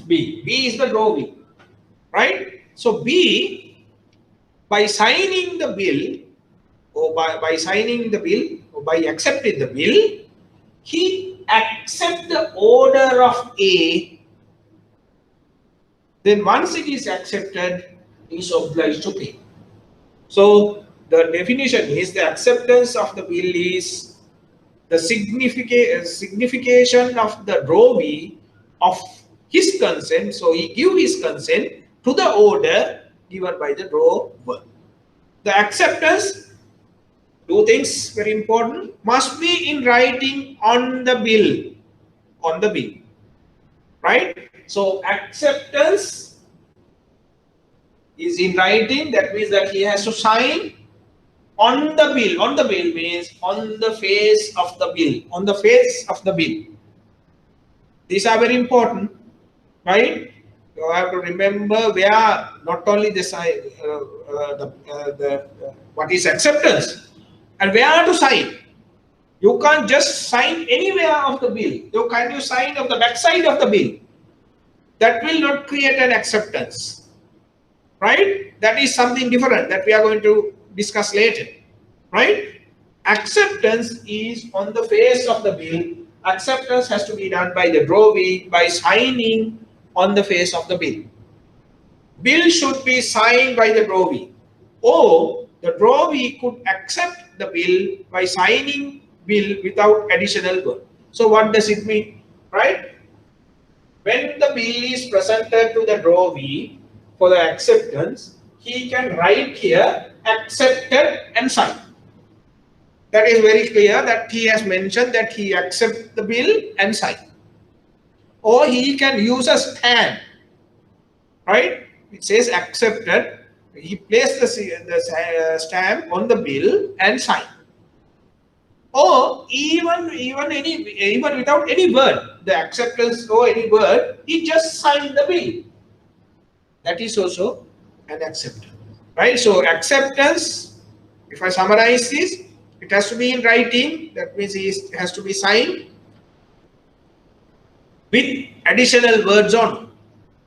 B is the drawee, right? So B, by signing the bill, or by signing the bill, or by accepting the bill, he accepts the order of A. Then once it is accepted, he is obliged to pay. So the definition is, the acceptance of the bill is the signification of the drawee of his consent. So he gives his consent to the order given by the drawer. The acceptance, two things very important, must be in writing on the bill. On the bill, right? So acceptance is in writing. That means that he has to sign on the bill. On the bill means on the face of the bill. On the face of the bill. These are very important, right? You have to remember where not only the sign, what is acceptance, and where to sign. You can't just sign anywhere of the bill. You sign on the back side of the bill. That will not create an acceptance, right? That is something different that we are going to discuss later, right? Acceptance is on the face of the bill. Acceptance has to be done by the drawee by signing on the face of the bill. Bill should be signed by the drawee, or the drawee could accept the bill by signing bill without additional word. So what does it mean, right? When the bill is presented to the drawee for the acceptance, he can write here accepted and sign. That is very clear that he has mentioned that he accepts the bill and sign. Or he can use a stamp, right? It says accepted. He places the stamp on the bill and sign. Or even without any word, the acceptance or any word, he just signed the bill. That is also an acceptance, right? So acceptance, if I summarize this, it has to be in writing. That means it has to be signed with additional words on.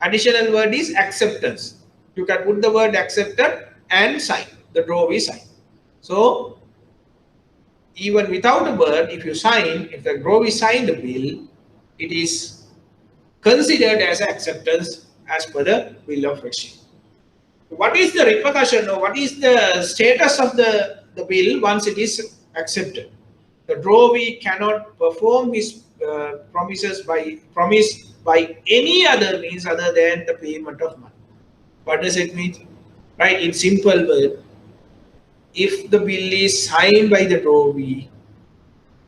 Additional word is acceptance. You can put the word accepted and sign. The drawee sign. So even without a word, if you sign, if the drawee sign the bill, it is considered as acceptance as per the bill of exchange. What is the repercussion, or what is the status of the bill once it is accepted? The drawee cannot perform his promise by any other means other than the payment of money. What does it mean? Right, in simple word, if the bill is signed by the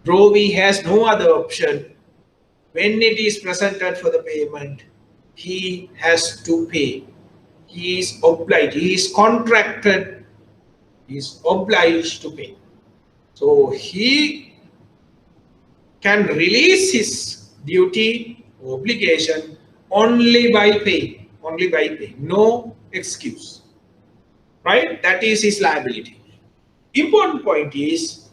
drawee has no other option when it is presented for the payment, he has to pay. He is obliged, he is contracted, he is obliged to pay. So he can release his duty, obligation only by pay, no excuse. Right? That is his liability. Important point is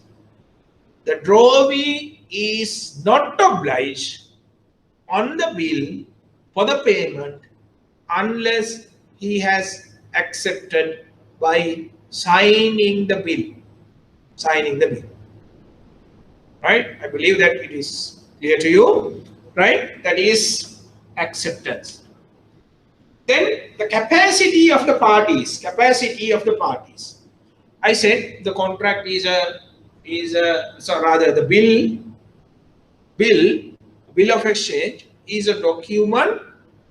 the drawee is not obliged on the bill for the payment unless he has accepted by signing the bill. Right? I believe that it is clear to you. Right? That is acceptance. Then the capacity of the parties. I said the contract is a bill of exchange is a document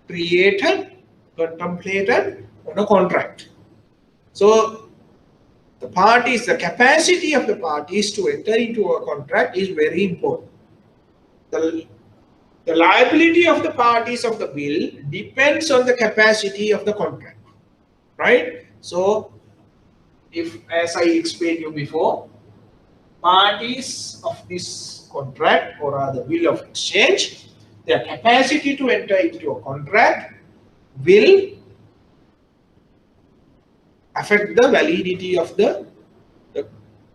created, contemplated on a contract. So the capacity of the parties to enter into a contract is very important. The liability of the parties of the bill depends on the capacity of the contract, right? So, if, as I explained you before, parties of this contract or rather bill of exchange, their capacity to enter into a contract will affect the validity of the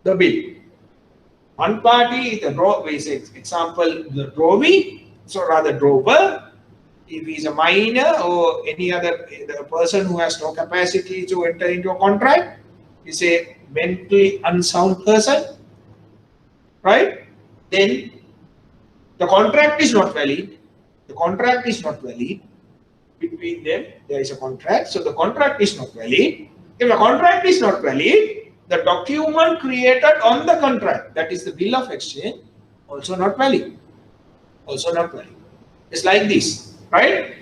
bill. One party, example, the drawee, so rather drawer, if he is a minor or any other person who has no capacity to enter into a contract, is a mentally unsound person, right? Then the contract is not valid. Between them, there is a contract. So the contract is not valid. If the contract is not valid, the document created on the contract, that is the bill of exchange, also not valid. It's like this, right?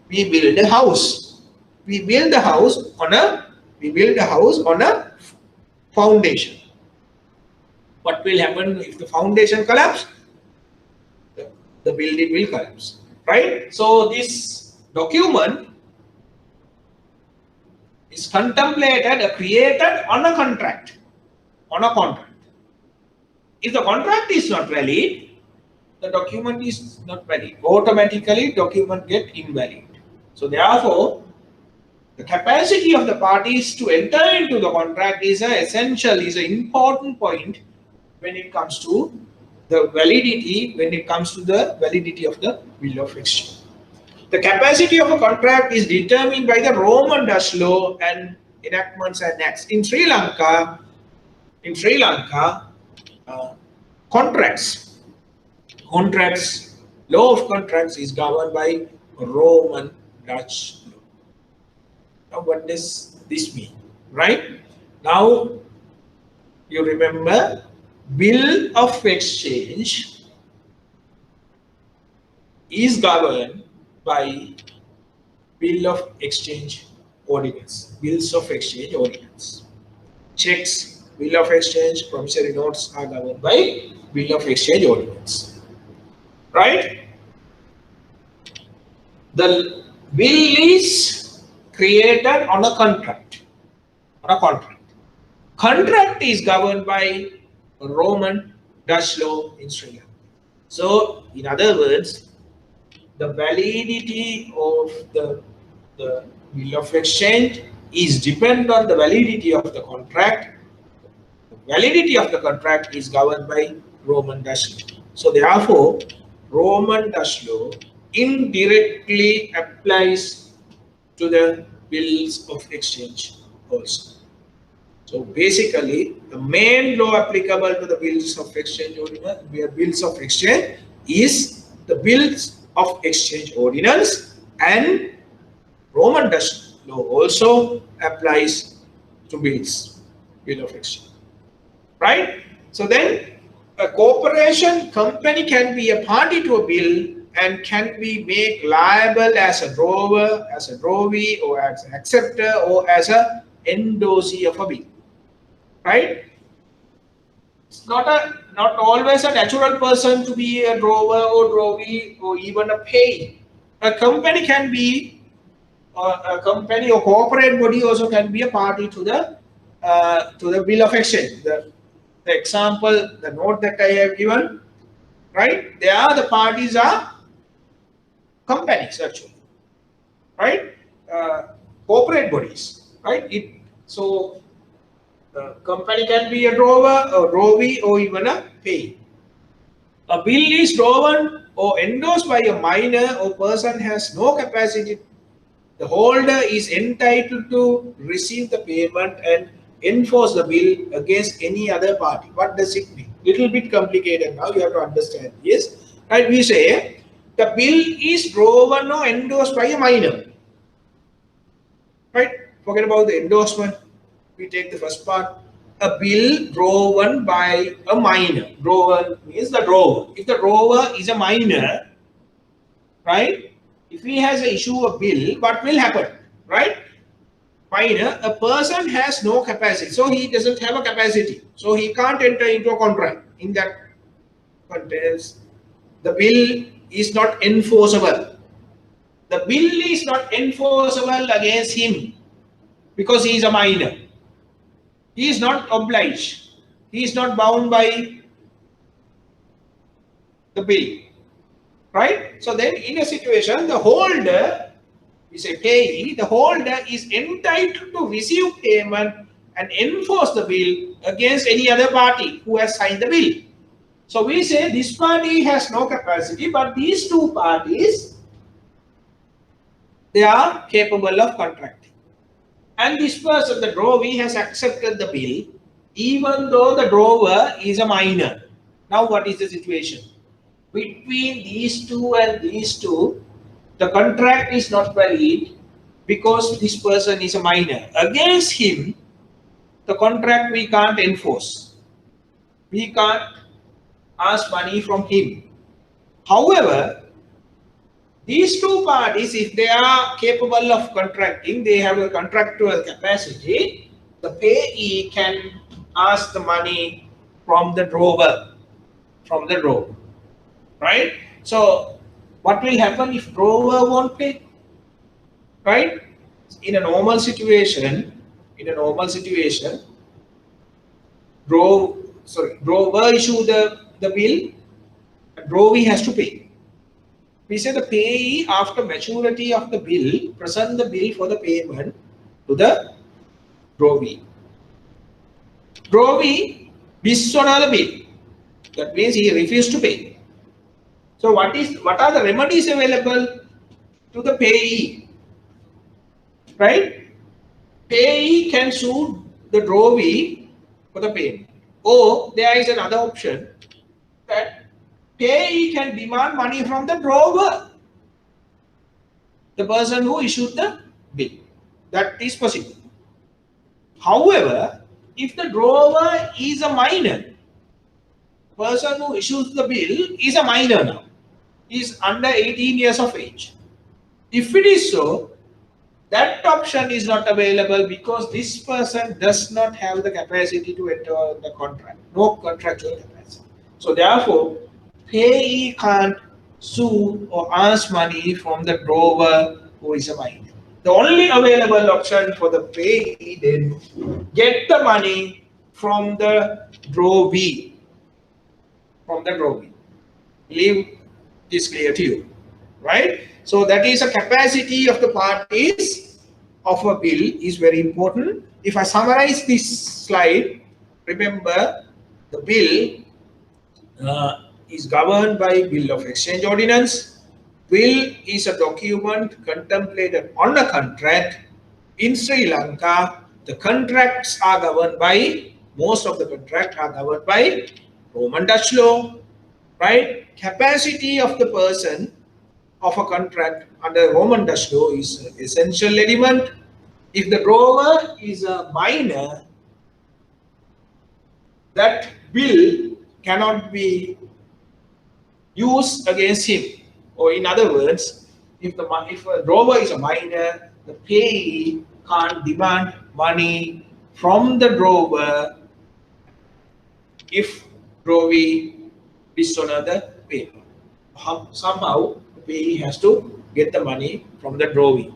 We build a house. We build the house on a foundation. What will happen if the foundation collapses? The building will collapse, right? So this document is contemplated, created on a contract. If the contract is not valid, the document is not valid. Automatically, document get invalid. So therefore, the capacity of the parties to enter into the contract is an important point when it comes to the validity, of the bill of exchange. The capacity of a contract is determined by the Roman Dutch law and enactments and acts. In Sri Lanka, law of contracts is governed by Roman Dutch law. Now, what does this mean? Right? Now, you remember, bill of exchange is governed by bill of exchange ordinance. Bills of exchange ordinance. Checks, bill of exchange, promissory notes are governed by bill of exchange ordinance. Right? The bill is created on a contract. Contract is governed by Roman Dutch law in Sri Lanka. So, in other words, the validity of the bill of exchange is dependent on the validity of the contract. The validity of the contract is governed by Roman Dutch law. So therefore, Roman Dutch law indirectly applies to the bills of exchange also. So basically, the main law applicable to the bills of exchange is the bills of exchange ordinance, and Roman Dutch law also applies to bill of exchange. Right? So then a corporation company can be a party to a bill and can be made liable as a drawer, as a drawee, or as an acceptor, or as a endorsee of a bill. Right? It's not a not always a natural person to be a drawer or drawee or even a payee. A company can be, a company or corporate body also can be a party to the bill of exchange. The example, the note that I have given, right? There the parties are companies actually, right? Corporate bodies, right? So company can be a drawer, a drawee, or even a payee. A bill is drawn or endorsed by a minor or person has no capacity. The holder is entitled to receive the payment and enforce the bill against any other party. What does it mean? Little bit complicated now. You have to understand. Yes, right? We say the bill is drawn or endorsed by a minor. Right? Forget about the endorsement. We take the first part. A bill drawn by a minor. Drawn means the drawer. If the drawer is a minor, right? If he has a issue a bill, what will happen? Right? Minor, a person has no capacity. So he doesn't have a capacity. So he can't enter into a contract. In that context, the bill is not enforceable. The bill is not enforceable against him because he is a minor. He is not obliged. He is not bound by the bill. Right? So then in a situation, the holder is a payee, the holder is entitled to receive payment and enforce the bill against any other party who has signed the bill. So we say this party has no capacity, but these two parties, they are capable of contracting. And this person, the drawee, has accepted the bill, even though the drawer is a minor. Now what is the situation? Between these two and these two, the contract is not valid because this person is a minor. Against him, the contract we can't enforce. We can't ask money from him. However, these two parties, if they are capable of contracting, they have a contractual capacity, the payee can ask the money from the drawer. Right? So what will happen if drawer won't pay? Right? In a normal situation, drawer issue the bill, drawee has to pay. We say the payee after maturity of the bill present the bill for the payment to the drawee. Drawee dishonor the bill. That means he refused to pay. So what are the remedies available to the payee? Right? Payee can sue the drawee for the payment. Or there is another option that payee can demand money from the drawer, the person who issued the bill. That is possible. However, if the drawer is a minor, person who issues the bill is a minor now, is under 18 years of age. If it is so, that option is not available because this person does not have the capacity to enter the contract, no contractual capacity. So therefore, payee can't sue or ask money from the drawer who is a minor. The only available option for the payee then, get the money from the drawee. Leave this clear to you, right? So that is a capacity of the parties of a bill is very important. If I summarize this slide, remember the bill is governed by Bill of Exchange Ordinance. Will is a document contemplated on a contract. In Sri Lanka, the contracts are governed by, most of the contracts are governed by Roman Dutch law, right? Capacity of the person of a contract under Roman Dutch law is an essential element. If the drawer is a minor, that bill cannot be used against him. Or in other words, if a drawer is a minor, the payee can't demand money from the drawer if Drawee dishonor the paper. Somehow the payee has to get the money from the drawee,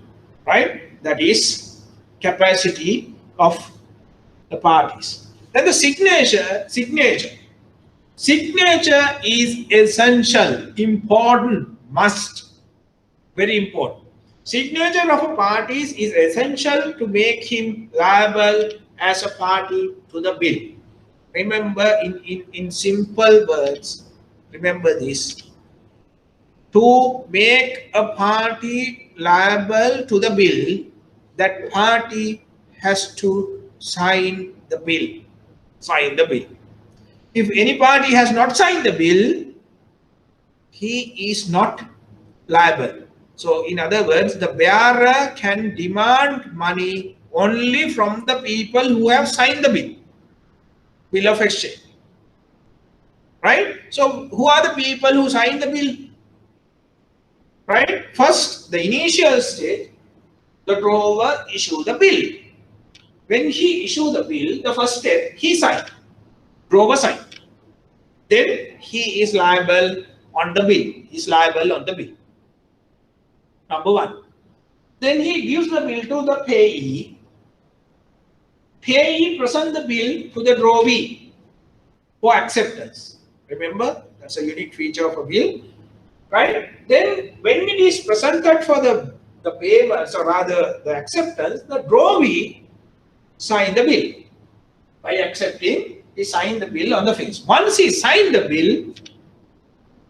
right? That is capacity of the parties. Then the signature is essential, important, must, very important. Signature of a party is essential to make him liable as a party to the bill. Remember, in simple words, remember this. To make a party liable to the bill, that party has to sign the bill. Sign the bill. If any party has not signed the bill, he is not liable. So, in other words, the bearer can demand money only from the people who have signed the bill of exchange. Right? So, who are the people who signed the bill? Right? First, the initial stage, the drawer issued the bill. When he issued the bill, the first step, he signed. Drawer signed. Then he is liable on the bill. He is liable on the bill. Number one. Then he gives the bill to the payee. Payee presents the bill to the drawee for acceptance. Remember, that's a unique feature of a bill. Right? Then when it is presented for the payments, or rather the acceptance, the drawee sign the bill. By accepting, he signed the bill on the face. Once he signed the bill,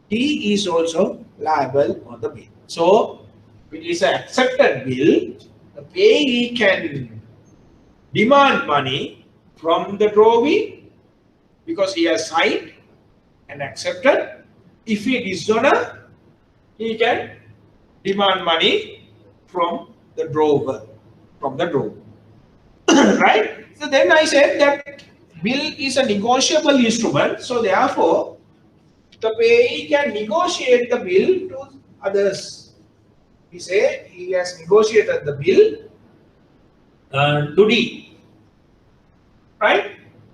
he is also liable on the bill. So, if it is an accepted bill, the payee can demand money from the drawee because he has signed and accepted. If he dishonor, he can demand money from the drawer. Right? So then I said that bill is a negotiable instrument. So therefore, the payee can negotiate the bill to others. We say he has negotiated the bill to D. Right?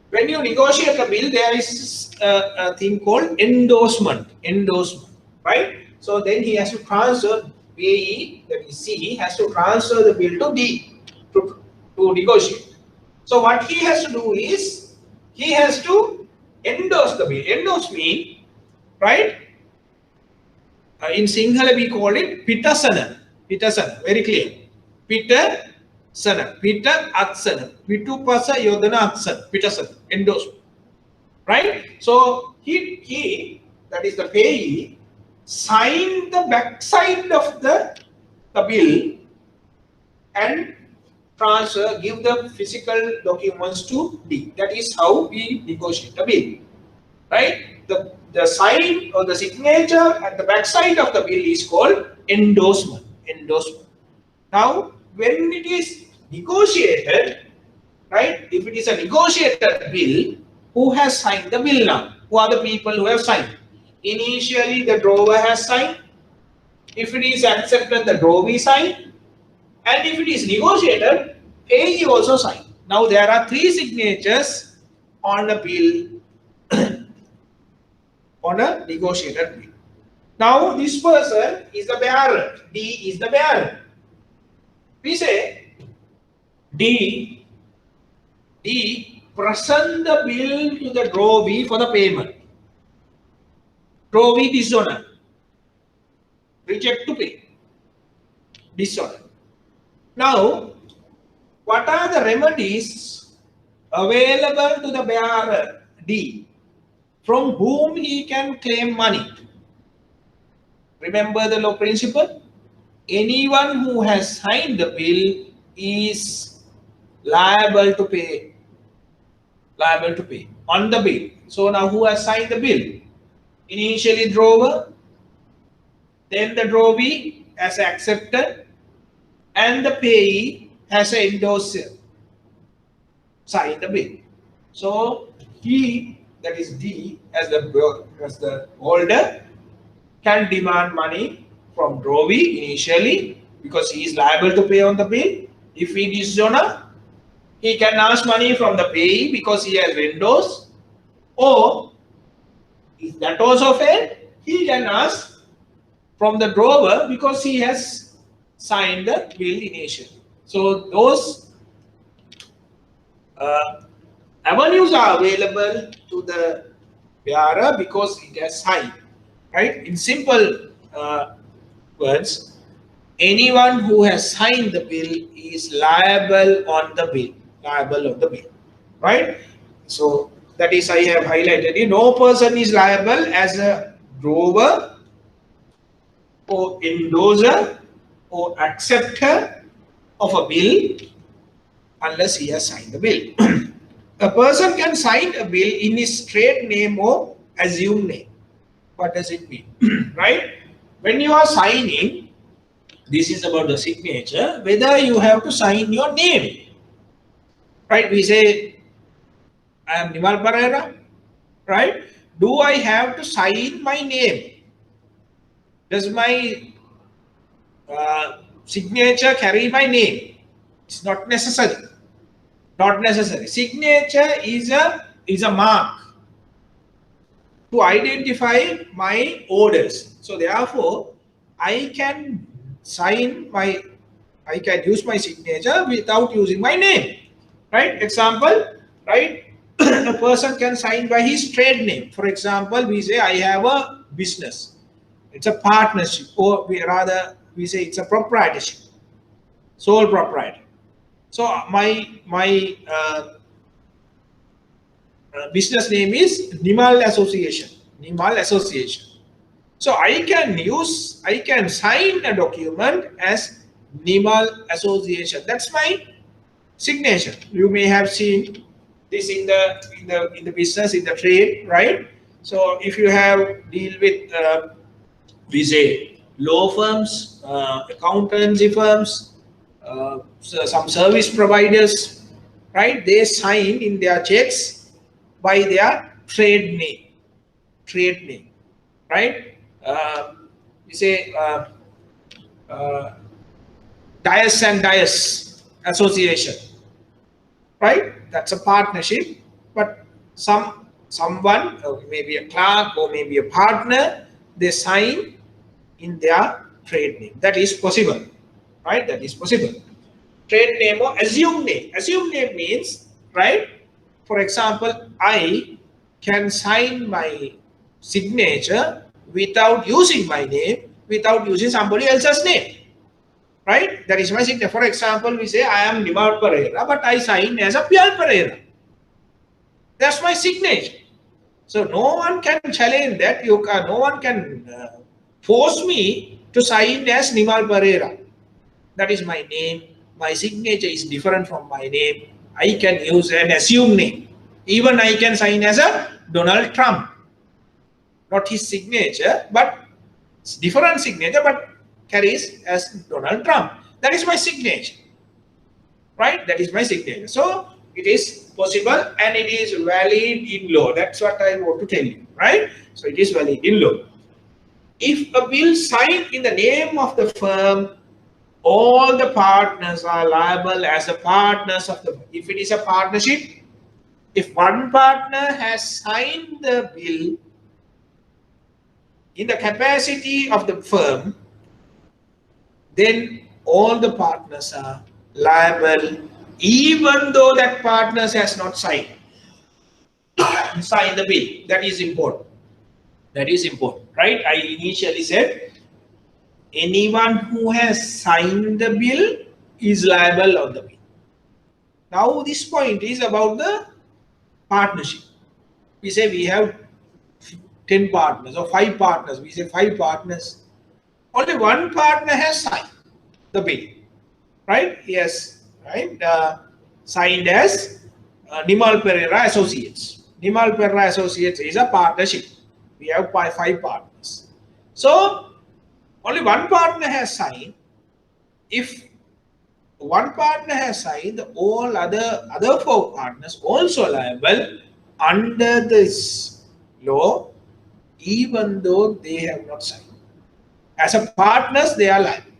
When you negotiate a bill, there is a thing called endorsement. Right? So then he has to transfer, payee, that is C, has to transfer the bill to D to negotiate. So what he has to do is, he has to endorse the bill. Endorse means, right? In Sinhala we call it Pitasana. Very clear. Pitasana. Pita Aksana. Pitupasa Yodana Aksana. Pitasana. Endorsement. Right? So he, that is the payee, sign the backside of the bill and transfer, give the physical documents to D. That is how we negotiate the bill. Right? The sign or the signature at the backside of the bill is called endorsement. Now, when it is negotiated, right? If it is a negotiated bill, who has signed the bill now? Who are the people who have signed? Initially, the drawer has signed. If it is accepted, the drawee signed. And if it is negotiated, payee also signed. Now, there are three signatures on a bill, on a negotiated bill. Now, this person is the bearer. D is the bearer. We say D present the bill to the drawee for the payment. Drawee dishonor. Reject to pay. Dishonor. Now, what are the remedies available to the bearer D, from whom he can claim money? Remember the law principle? Anyone who has signed the bill is liable to pay. On the bill. So now who has signed the bill? Initially drawer, then the drawee has accepted, and the payee has endorsed, signed the bill. So he, that is D, as the holder, can demand money from drawee initially because he is liable to pay on the bill. If he dishonor, he can ask money from the payee because he has endorsed, or If that also failed, he can ask from the drawer because he has signed the bill initially. So those avenues are available to the bearer because it has signed, right? In simple words, anyone who has signed the bill is liable on the bill, right? So that is I have highlighted. No person is liable as a drawer or endorser or acceptor of a bill unless he has signed the bill. A person can sign a bill in his trade name or assumed name. What does it mean? Right? When you are signing, this is about the signature, whether you have to sign your name. Right? We say, I am Nimal Pereira. Right? Do I have to sign my name? Does my signature carry my name? It's not necessary. Not necessary. Signature is a mark to identify my orders. So therefore, I can use my signature without using my name. Right? Example, right? A person can sign by his trade name. For example, we say I have a business. It's a partnership, or we say it's a proprietorship, sole proprietor. So my business name is Nimal Association. Nimal Association. So I can sign a document as Nimal Association. That's my signature. You may have seen this in the business, in the trade, right? So if you have deal with we say law firms, accountancy firms, so some service providers, right? They sign in their checks by their trade name, right? We say Dias and Dias Association, right? That's a partnership, but someone, maybe a clerk or maybe a partner, they sign in their trade name. That is possible, right? That is possible. Trade name or assumed name. Assumed name means, right? For example, I can sign my signature without using my name, without using somebody else's name, right? That is my signature. For example, we say I am Nimal Pereira, but I sign as a Pial Pereira. That's my signature. So no one can challenge that. No one can force me to sign as Nimal Pereira. That is my name. My signature is different from my name. I can use an assumed name. Even I can sign as a Donald Trump. Not his signature, but it's different signature, but carries as Donald Trump. That is my signature. Right? That is my signature. So it is possible and it is valid in law. That's what I want to tell you. Right? So it is valid in law. If a bill signed in the name of the firm, all the partners are liable as the partners of the firm. If it is a partnership, if one partner has signed the bill in the capacity of the firm, then all the partners are liable, even though that partner has not signed the bill. That is important. That is important, right? I initially said anyone who has signed the bill is liable on the bill. Now this point is about the partnership. We say we have 10 partners or 5 partners. We say 5 partners. Only one partner has signed the bill, right? Yes, right? Signed as Nimal Pereira Associates. Nimal Pereira Associates is a partnership. We have 5 partners. So only one partner has signed. If one partner has signed, all other 4 partners also liable under this law, even though they have not signed. As a partners, they are liable.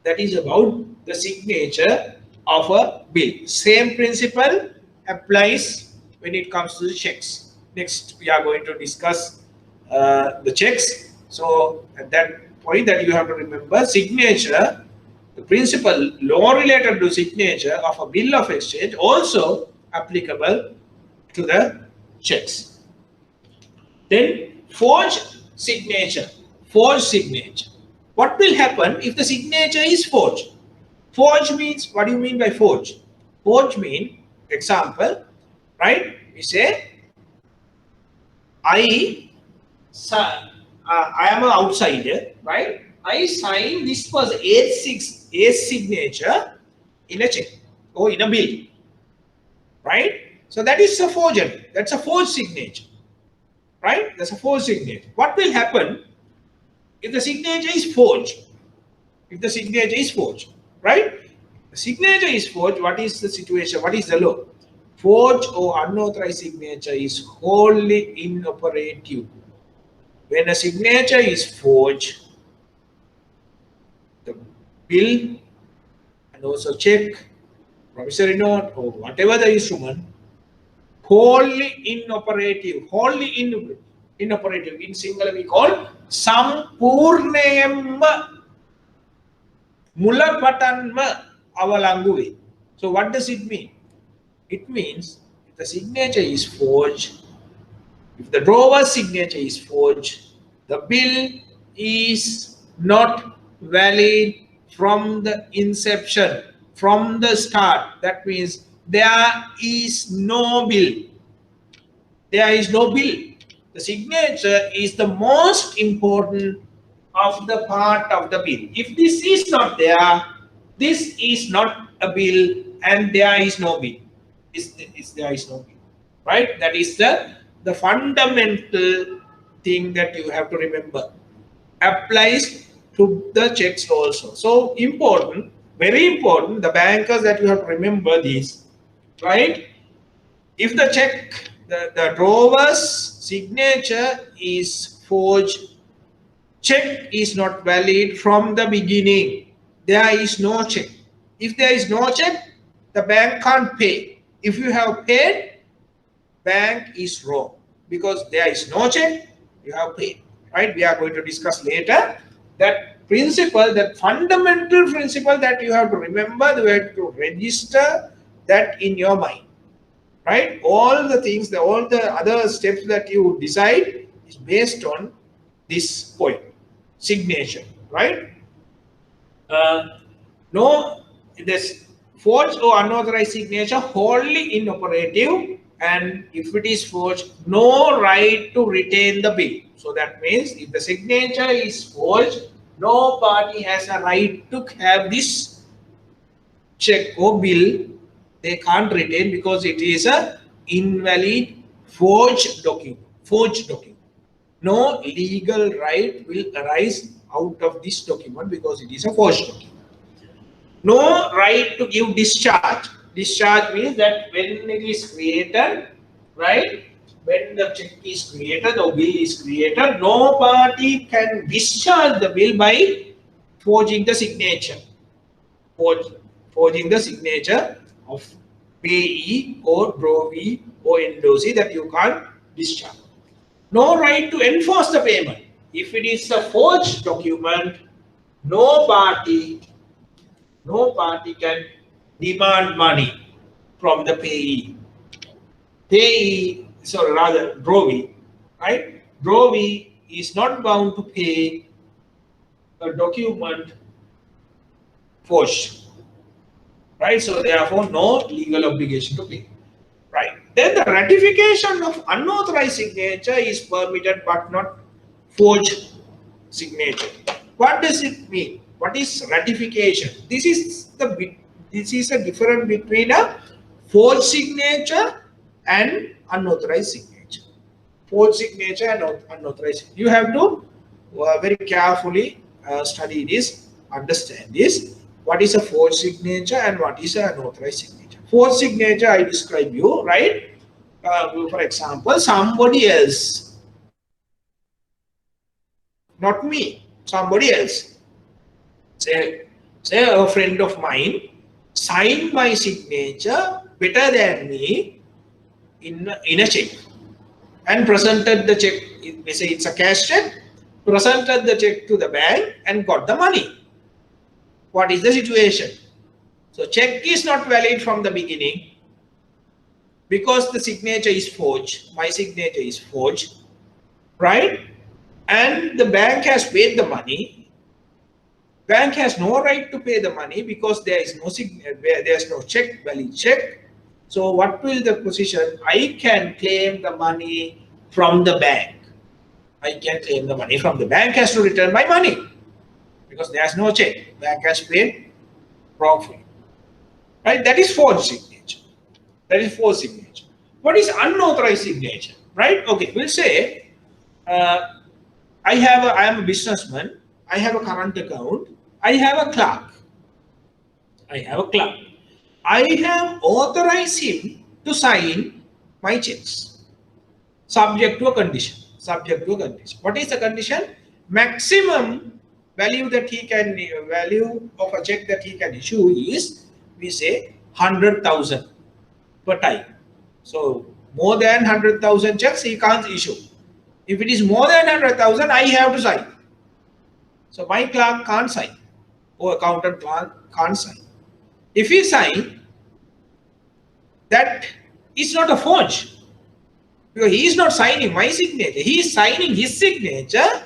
That is about the signature of a bill. Same principle applies when it comes to the checks. Next, we are going to discuss the checks. So at that point that you have to remember, signature, the principle law related to signature of a bill of exchange also applicable to the checks. Then forged signature. Forged signature. What will happen if the signature is forged? Forged means, what do you mean by forged? Forged mean, example, right? We say, I am an outsider, right? I sign this was A signature in a check or in a bill, right? So that is a forgery. That's a forged signature, right? That's a forged signature. What will happen if the signature is forged? If the signature is forged, right? The signature is forged. What is the situation? What is the law? Forged or unauthorized signature is wholly inoperative. When a signature is forged, the bill and also check, promissory note, or whatever the instrument, wholly inoperative. Wholly inoperative. In singular we call sampurnayamma mulapatanma avalanguve. So what does it mean? It means if the signature is forged, if the drawer's signature is forged, the bill is not valid from the inception, from the start. That means there is no bill. There is no bill. The signature is the most important of the part of the bill. If this is not there, this is not a bill and there is no bill. There is no bill, right? That is the fundamental thing that you have to remember. Applies to the checks also. So important, very important, the bankers that you have to remember this, right? If the check, the drawer's signature is forged, check is not valid from the beginning. There is no check. If there is no check, the bank can't pay. If you have paid, bank is wrong because there is no check, you have paid, right? We are going to discuss later that principle, that fundamental principle that you have to remember, you have to register that in your mind, right? All the things, all the other steps that you decide is based on this point, signature, right? No, this forged or unauthorized signature wholly inoperative, and if it is forged, no right to retain the bill. So that means if the signature is forged, no party has a right to have this check or bill. They can't retain because it is a invalid forged document. Forged document. No legal right will arise out of this document because it is a forged document. No right to give discharge. Discharge means that when it is created, right? When the check is created, the bill is created, no party can discharge the bill by forging the signature. Forging the signature of payee or drawee or endorsee that you can't discharge. No right to enforce the payment. If it is a forged document, no party can demand money from the payee. Payee, so rather drawee, right? Drawee is not bound to pay a document forged, right? So therefore, no legal obligation to pay, right? Then the ratification of unauthorized signature is permitted, but not forged signature. What does it mean? What is ratification? This is a difference between a forged signature and unauthorized signature. Forged signature and unauthorized. You have to very carefully study this, understand this. What is a forged signature and what is an unauthorized signature? Forged signature, I describe you, right? For example, somebody else, not me, somebody else. Say a friend of mine signed my signature better than me in a check and presented the check we say it's a cash check, presented the check to the bank and got the money. What is the situation? So check is not valid from the beginning because the signature is forged. My signature is forged, right? And the bank has paid the money. Bank has no right to pay the money because there is no check, valid check. So what will the position? I can claim the money from the bank. I can claim the money from the bank has to return my money because there is no check. Bank has paid wrongfully. Right? That is forged signature. That is forged signature. What is unauthorized signature? Right? Okay, we'll say I am a businessman. I have a current account. I have a clerk. I have a clerk. I have authorized him to sign my checks, subject to a condition. Subject to a condition. What is the condition? Maximum value that he can value of a check that he can issue is, we say, 100,000 per time. So more than 100,000 checks he can't issue. If it is more than 100,000, I have to sign. So my clerk can't sign, or accountant clerk can't sign. If he sign, that is not a forge, because he is not signing my signature. He is signing his signature,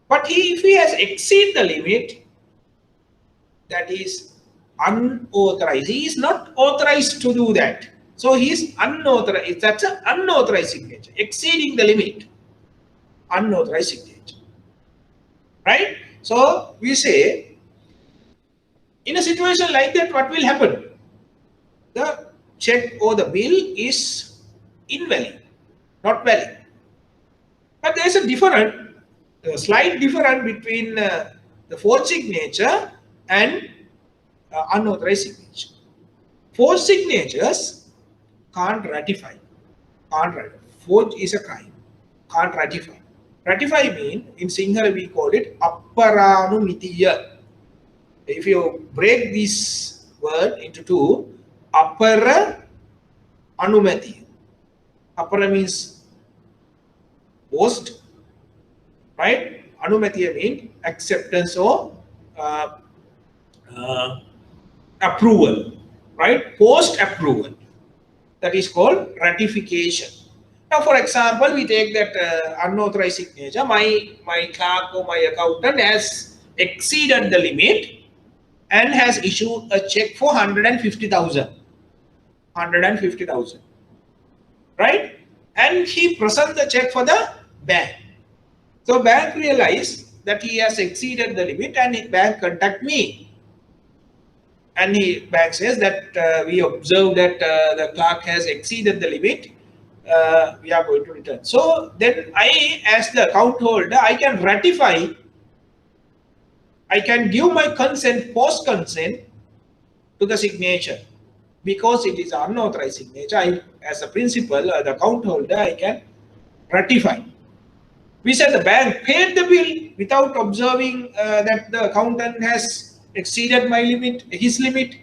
but if he has exceeded the limit, that is unauthorized. He is not authorized to do that. So he is unauthorized. That's an unauthorized signature, exceeding the limit. Unauthorized signature. Right? So we say, in a situation like that, what will happen? The check or the bill is invalid, not valid. But there is a slight difference between the forged signature and unauthorized signature. Forged signatures can't ratify. Can't ratify. Forged is a crime. Can't ratify. Ratify means, in Sinhala we call it apparanumitiya. If you break this word into two, appara anumati. Appara means post, right? Anumatiya means acceptance or approval, right? Post approval. That is called ratification. Now, for example, we take that unauthorized signature. My clerk or my accountant has exceeded the limit and has issued a check for 150,000. 150,000. Right? And he presents the check for the bank. So bank realized that he has exceeded the limit and the bank contact me. And the bank says that we observe that the clerk has exceeded the limit. We are going to return. So then I, as the account holder, I can ratify. I can give my consent, post consent to the signature, because it is unauthorized signature. As a principal, the account holder, I can ratify. We said the bank paid the bill without observing that the accountant has exceeded my limit, his limit.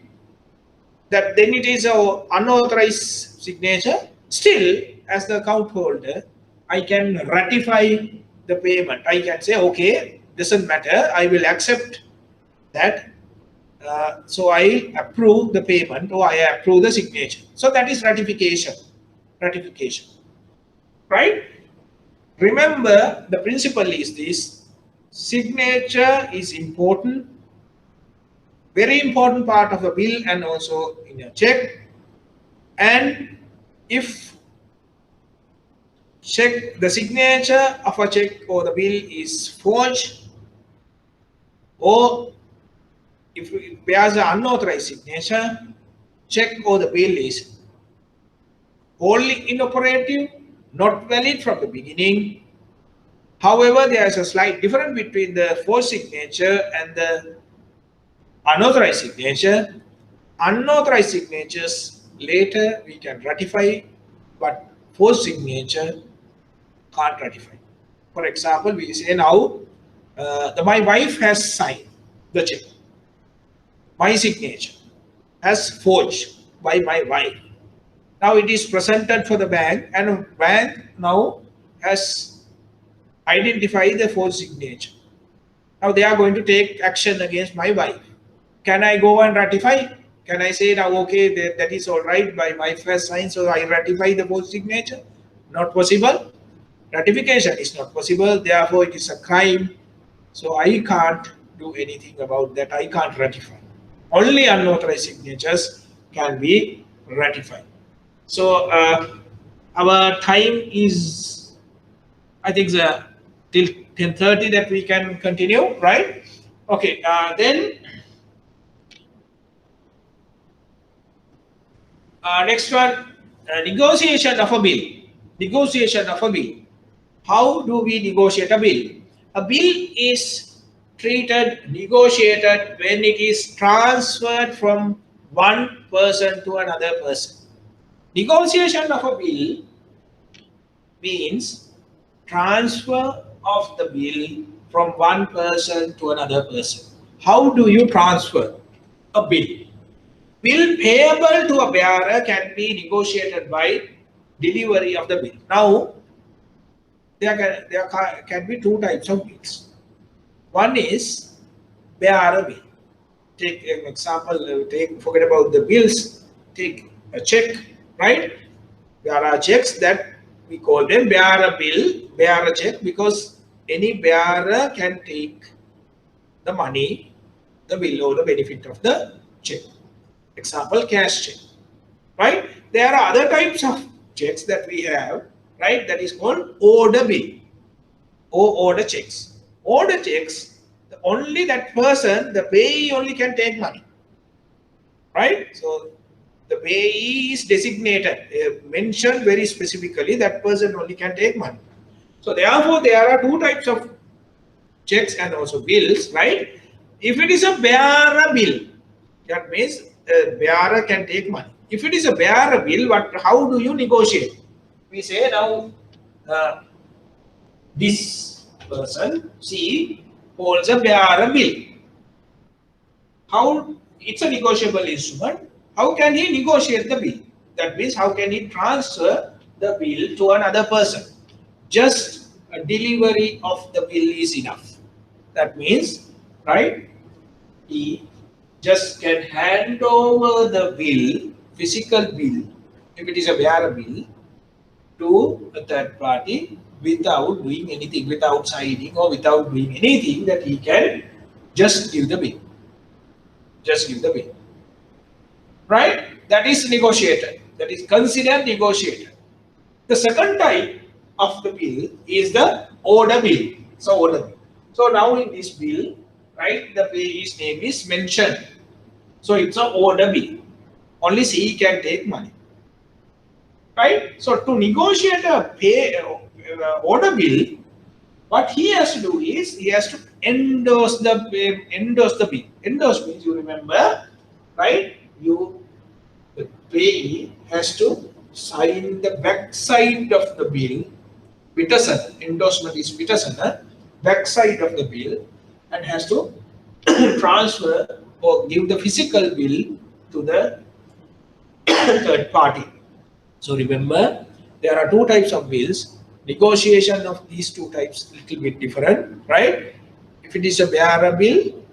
That then it is an unauthorized signature. Still, as the account holder, I can ratify the payment. I can say, okay, doesn't matter, I will accept that. So I approve the payment, or I approve the signature. So that is ratification. Ratification. Right? Remember, the principle is this: signature is important, very important part of a bill and also in a check. And if the signature of a check or the bill is forged, or if it bears an unauthorized signature, check or the bill is wholly inoperative, not valid from the beginning. However, there is a slight difference between the forged signature and the unauthorized signature. Unauthorized signatures later we can ratify, but forged signature can't ratify. For example, we say now my wife has signed the check. My signature has forged by my wife. Now it is presented for the bank, and the bank now has identify the forged signature. Now they are going to take action against my wife. Can I go and ratify? Can I say now, okay, that is all right by my first sign, so I ratify the forged signature? Not possible. Ratification is not possible, therefore it is a crime. So I can't do anything about that. I can't ratify. Only unauthorized signatures can be ratified. So our time is, I think, till 10:30 that we can continue, right? Okay, then next one, negotiation of a bill. Negotiation of a bill. How do we negotiate a bill? A bill is treated, negotiated when it is transferred from one person to another person. Negotiation of a bill means transfer of the bill from one person to another person. How do you transfer a bill? Bill payable to a bearer can be negotiated by delivery of the bill. Now, there can be two types of bills. One is bearer bill. Take an example, forget about the bills, take a check, right? There are checks that we call them bearer bill, bearer check, because any bearer can take the money, the bill or the benefit of the check. Example, cash check, right? There are other types of checks that we have, right? That is called order bill or order checks. Order checks, only that person, the payee only can take money, right? So the payee is designated, mentioned very specifically, that person only can take money. So therefore, there are two types of checks and also bills, right? If it is a bearer bill, that means a bearer can take money. If it is a bearer bill, how do you negotiate? We say now, this person, C, holds a bearer bill. How? It's a negotiable instrument. How can he negotiate the bill? That means how can he transfer the bill to another person? Just a delivery of the bill is enough. That means, right, he just can hand over the bill, physical bill, if it is a bearer bill, to a third party without doing anything, without signing or without doing anything, that he can just give the bill. Just give the bill. Right? That is negotiated. That is considered negotiated. The second type of the bill is the order bill. So order bill. So now in this bill, right, the payee's name is mentioned. So it's an order bill. Only he can take money. Right? So to negotiate a order bill, what he has to do is he has to endorse the bill. Endorse means, you remember, right? The payee has to sign the back side of the bill. Vitasana, endorsement is Vitasana, back side of the bill, and has to transfer or give the physical bill to the third party. So remember, there are two types of bills. Negotiation of these two types little bit different, right? If it is a bearer bill,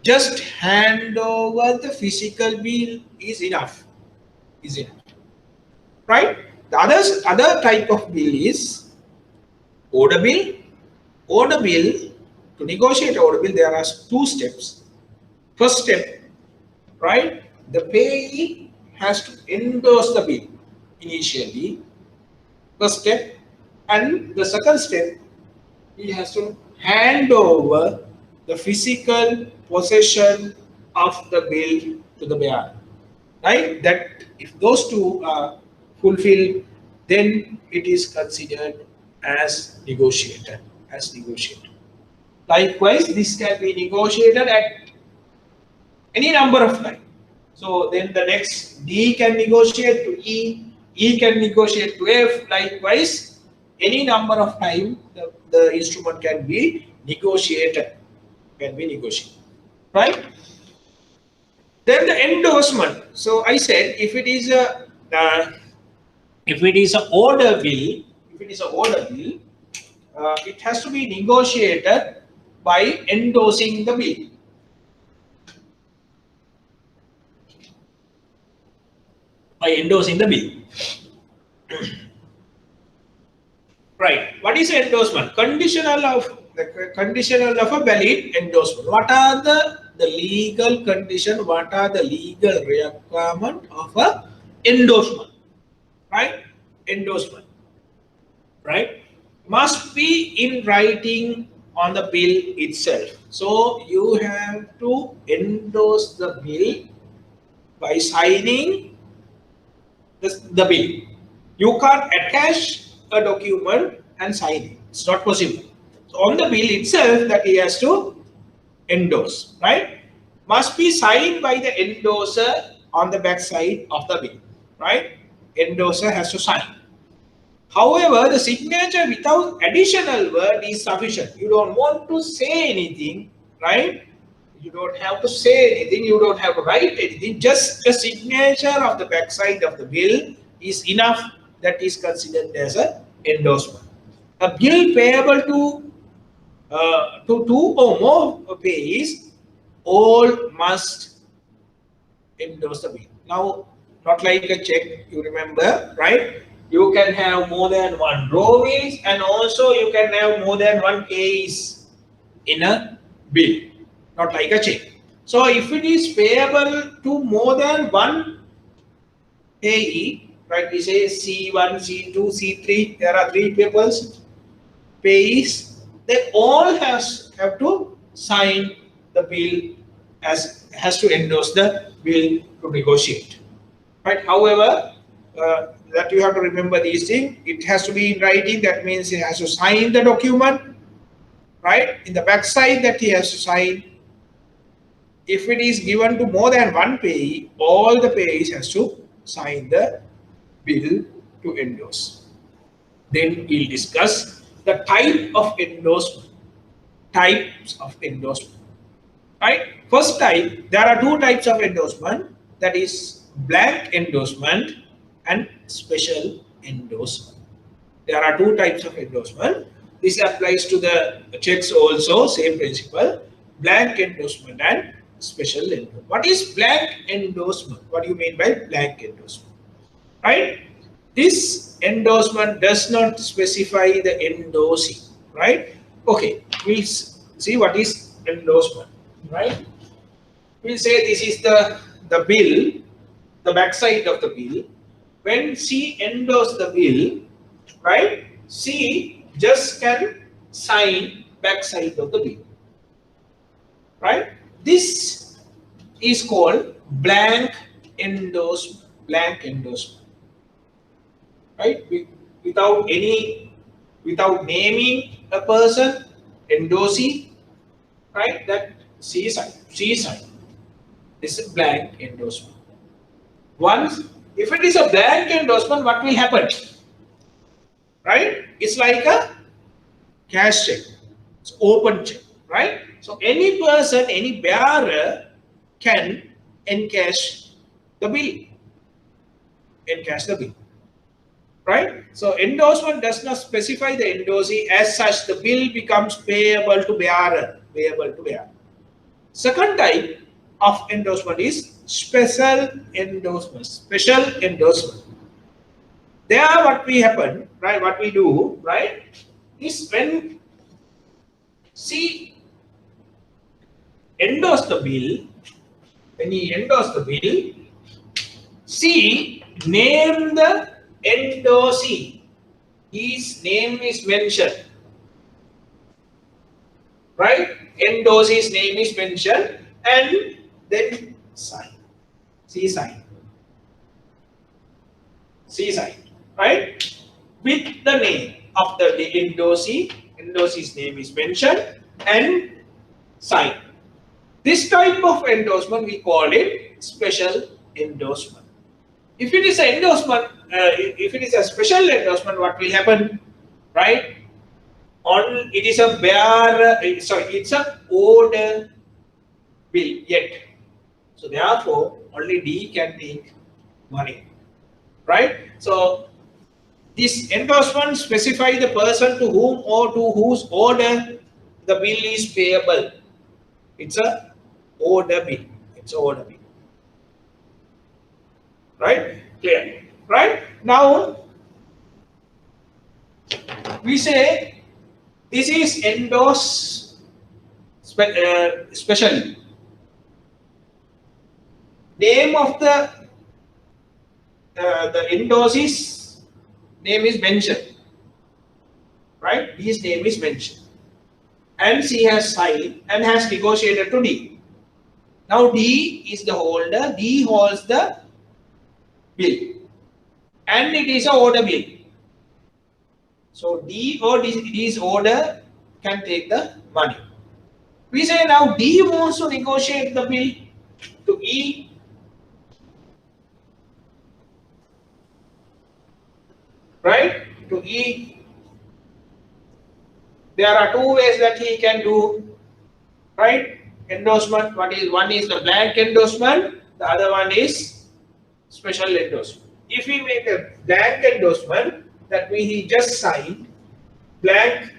just hand over the physical bill is enough. Is enough, right? The other type of bill is order bill. Order bill, to negotiate order bill, there are two steps. First step, right? The payee has to endorse the bill initially. First step. And the second step, he has to hand over the physical possession of the bill to the bearer. Right? That if those two are fulfilled, then it is considered as negotiated. Likewise, this can be negotiated at any number of times. So then the next D can negotiate to E, E can negotiate to F. Likewise, any number of time the instrument can be negotiated. Right? Then the endorsement. So I said if it is a order bill, it has to be negotiated by endorsing the bill. By endorsing the bill. Right. What is endorsement? Conditional of a valid endorsement. What are the legal condition? What are the legal requirement of a endorsement? Right? Endorsement. Right? Must be in writing on the bill itself. So you have to endorse the bill by signing the bill. You can't attach a document and sign it. It's not possible. So on the bill itself that he has to endorse, right? Must be signed by the endorser on the back side of the bill, right? Endorser has to sign. However, the signature without additional word is sufficient. You don't want to say anything, right? You don't have to say anything. You don't have to write anything. Just the signature of the back side of the bill is enough. That is considered as an endorsement. A bill payable to two or more payees, all must endorse the bill. Now, not like a check, you remember, right? You can have more than one drawees and also you can have more than one payees in a bill, not like a check. So, if it is payable to more than one payee, right? We say C1, C2, C3. There are three papers, payees. They all have to sign the bill, has to endorse the bill to negotiate. Right? However, that you have to remember these things. It has to be in writing. That means he has to sign the document. Right? In the back side that he has to sign. If it is given to more than one payee, all the payees has to sign the bill to endorse. Then we'll discuss the type of endorsement. Types of endorsement. Right? First type, there are two types of endorsement. That is blank endorsement and special endorsement. There are two types of endorsement. This applies to the checks also, same principle. Blank endorsement and special endorsement. What is blank endorsement? What do you mean by blank endorsement? Right? This endorsement does not specify the endorsing, right? Okay, we'll see what is endorsement, right? We'll say this is the bill, the back side of the bill. When C endorse the bill, right? C just can sign back side of the bill, right? This is called blank endorsement. Blank endorsement. Right? Without naming a person, endorsee, right? That C sign. This is blank endorsement. Once, if it is a blank endorsement, what will happen? Right? It's like a cash check. It's open check, right? So any person, any bearer can encash the bill. Encash the bill. Right? So endorsement does not specify the endorsee. As such, the bill becomes payable to bearer. Payable to bearer. Second type of endorsement is special endorsement. Special endorsement. There, what we happen, right? What we do, right? Is when C endorse the bill. When he endorse the bill, C name the endorsee. His name is mentioned, right? Endorsee's name is mentioned and then sign. C sign. C sign, right? With the name of the endorsee. Endorsee's name is mentioned and sign. This type of endorsement we call it special endorsement. If it is an endorsement, if it is a special endorsement, what will happen, right? It is a it's an order bill yet. So therefore, only D can take money, right? So This endorsement specify the person to whom or to whose order the bill is payable. It's a order bill. It's a order bill. Right? Clear. Right? Now we say this is endorsed specially. Name of the endorsee's name is mentioned. Right? His name is mentioned. And she has signed and has negotiated to D. Now D is the holder. D holds the bill. And it is an order bill. So D or D's order can take the money. We say now D wants to negotiate the bill to E. Right? To E. There are two ways that he can do. Right? Endorsement. One is the blank endorsement. The other one is special endorsement. If we make a blank endorsement, that means he just signed blank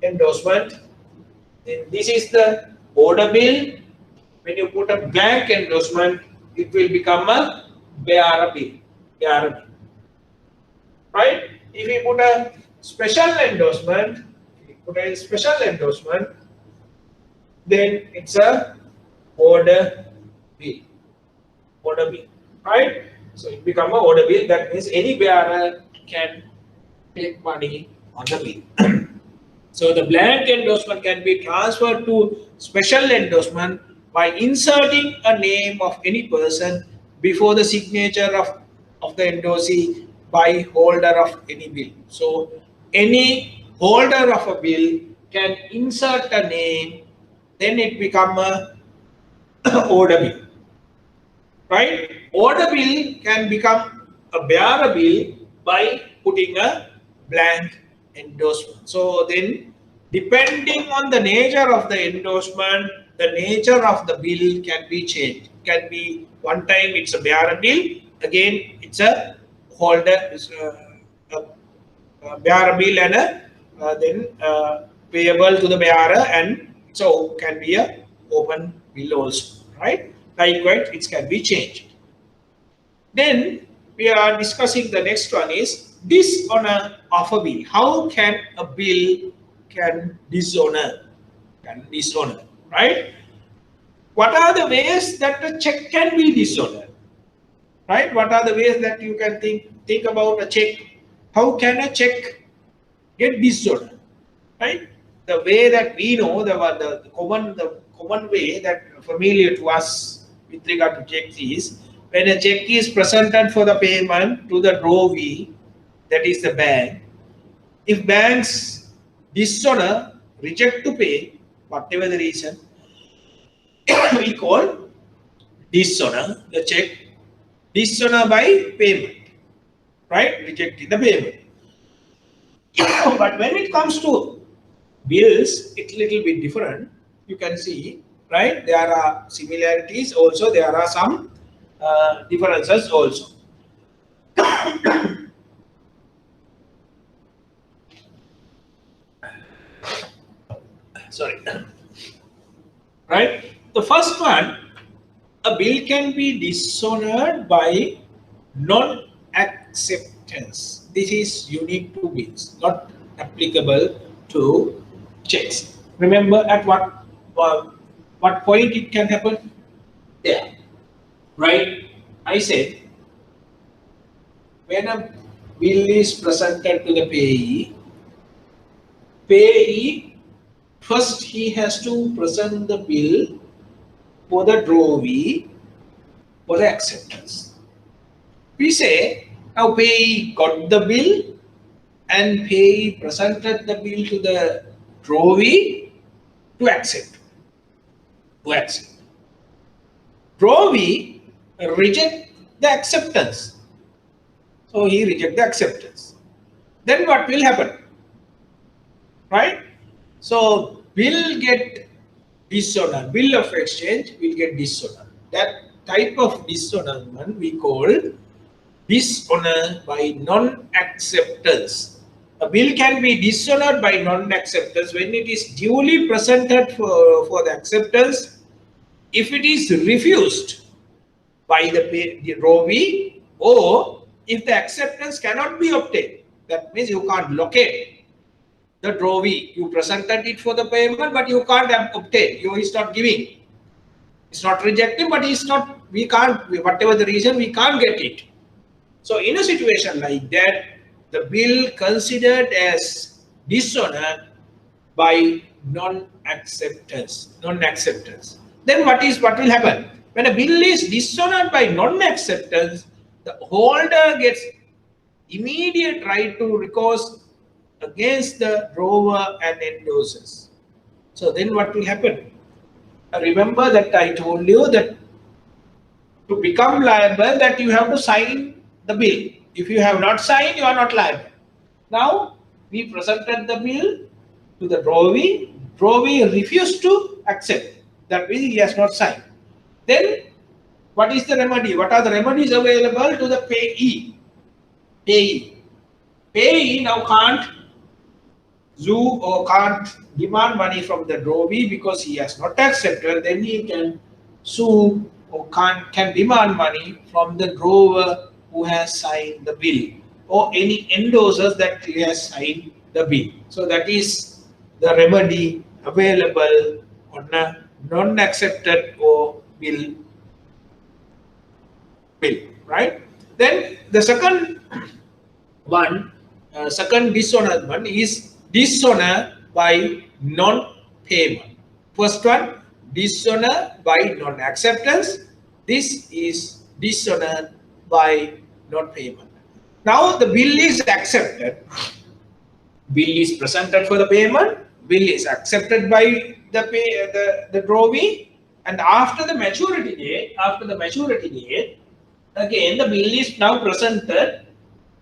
endorsement. Then this is the order bill. When you put a blank endorsement, it will become a bearer bill. Bearer bill. Right? If we put a special endorsement, then it's a order bill. Order bill. Right? So it becomes an order bill. That means any bearer can take money on the bill. So the blank endorsement can be transferred to special endorsement by inserting a name of any person before the signature of the endorsee by holder of any bill. So any holder of a bill can insert a name, then it becomes a order bill. Right? Order bill can become a bearer bill by putting a blank endorsement. So then, depending on the nature of the endorsement, the nature of the bill can be changed. Can be one time it's a bearer bill, again it's a holder, a bearer bill, and then payable to the bearer, and so can be a open bill also. Right? Likewise, it can be changed. Then we are discussing the next one is dishonor of a bill. How can a bill can dishonor? Right? What are the ways that a check can be dishonored? Right? What are the ways that you can think about a check? How can a check get dishonored? Right? The way that we know, the common way that familiar to us with regard to checks is when a check is presented for the payment to the drawee, that is the bank. If banks dishonor, reject to pay, whatever the reason, we call dishonor the check, dishonor by payment, right? Rejecting the payment. But when it comes to bills, it's a little bit different. You can see, right? There are similarities also. There are some differences also. Sorry. Right? The first one, a bill can be dishonored by non-acceptance. This is unique to bills, not applicable to checks. Remember at what point it can happen? There. Right? I said, when a bill is presented to the payee, first he has to present the bill for the drawee for the acceptance. We say, now payee got the bill and payee presented the bill to the drawee to accept. Drawee reject the acceptance. So he reject the acceptance. Then what will happen? Right? So will get dishonored. Bill of exchange will get dishonored. That type of dishonorment we call dishonor by non-acceptance. A bill can be dishonored by non-acceptance when it is duly presented for the acceptance, if it is refused by the Drawee, or if the acceptance cannot be obtained. That means you can't locate the Drawee. You presented it for the payment, but you can't obtain. You is not giving. It's not rejecting, but it's not. We can't. Whatever the reason, we can't get it. So in a situation like that, the bill considered as dishonored by non-acceptance. Non-acceptance. Then what will happen? When a bill is dishonored by non-acceptance, the holder gets immediate right to recourse against the drawer and endorsers. So then what will happen? Remember that I told you that to become liable, that you have to sign the bill. If you have not signed, you are not liable. Now we presented the bill to the Drawee. Drawee refused to accept. That means he has not signed. Then what is the remedy? What are the remedies available to the payee? Payee now can't sue or can't demand money from the Drawee because he has not accepted. Then he can sue or can demand money from the drawer who has signed the bill, or any endorsers that he has signed the bill. So that is the remedy available on a non-accepted or bill, right? Then the second one, second dishonor one is dishonor by non-payment. First one, dishonor by non-acceptance. This is dishonor by non-payment. Now the bill is accepted. Bill is presented for the payment. Bill is accepted by the Drawee, and after the maturity date, again the bill is now presented.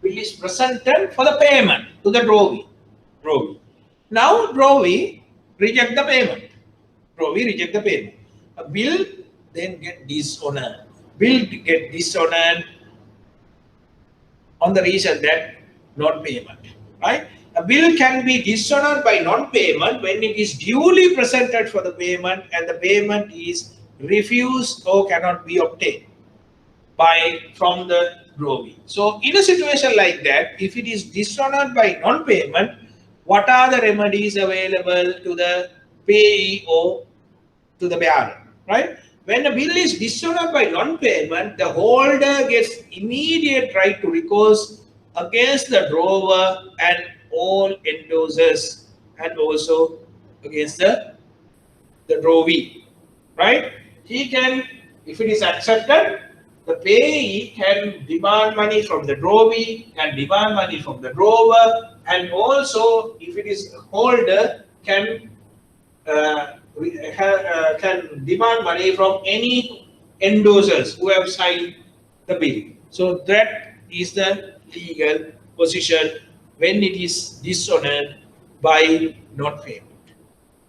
Bill is presented for the payment to the Drawee. Now Drawee reject the payment. A bill then get dishonored. Bill get dishonored on the reason that non-payment, right? A bill can be dishonored by non-payment when it is duly presented for the payment and the payment is refused or cannot be obtained from the Drawee. So in a situation like that, if it is dishonored by non-payment, what are the remedies available to the payee or to the bearer, right? When a bill is dishonored by non-payment, the holder gets immediate right to recourse against the drawer and all endorsers, and also against the Drawee, right? He can, if it is accepted, the payee can demand money from the Drawee, can demand money from the drawer, and also if it is holder can demand money from any endorsers who have signed the bill. So that is the legal position when it is dishonored by non-payment,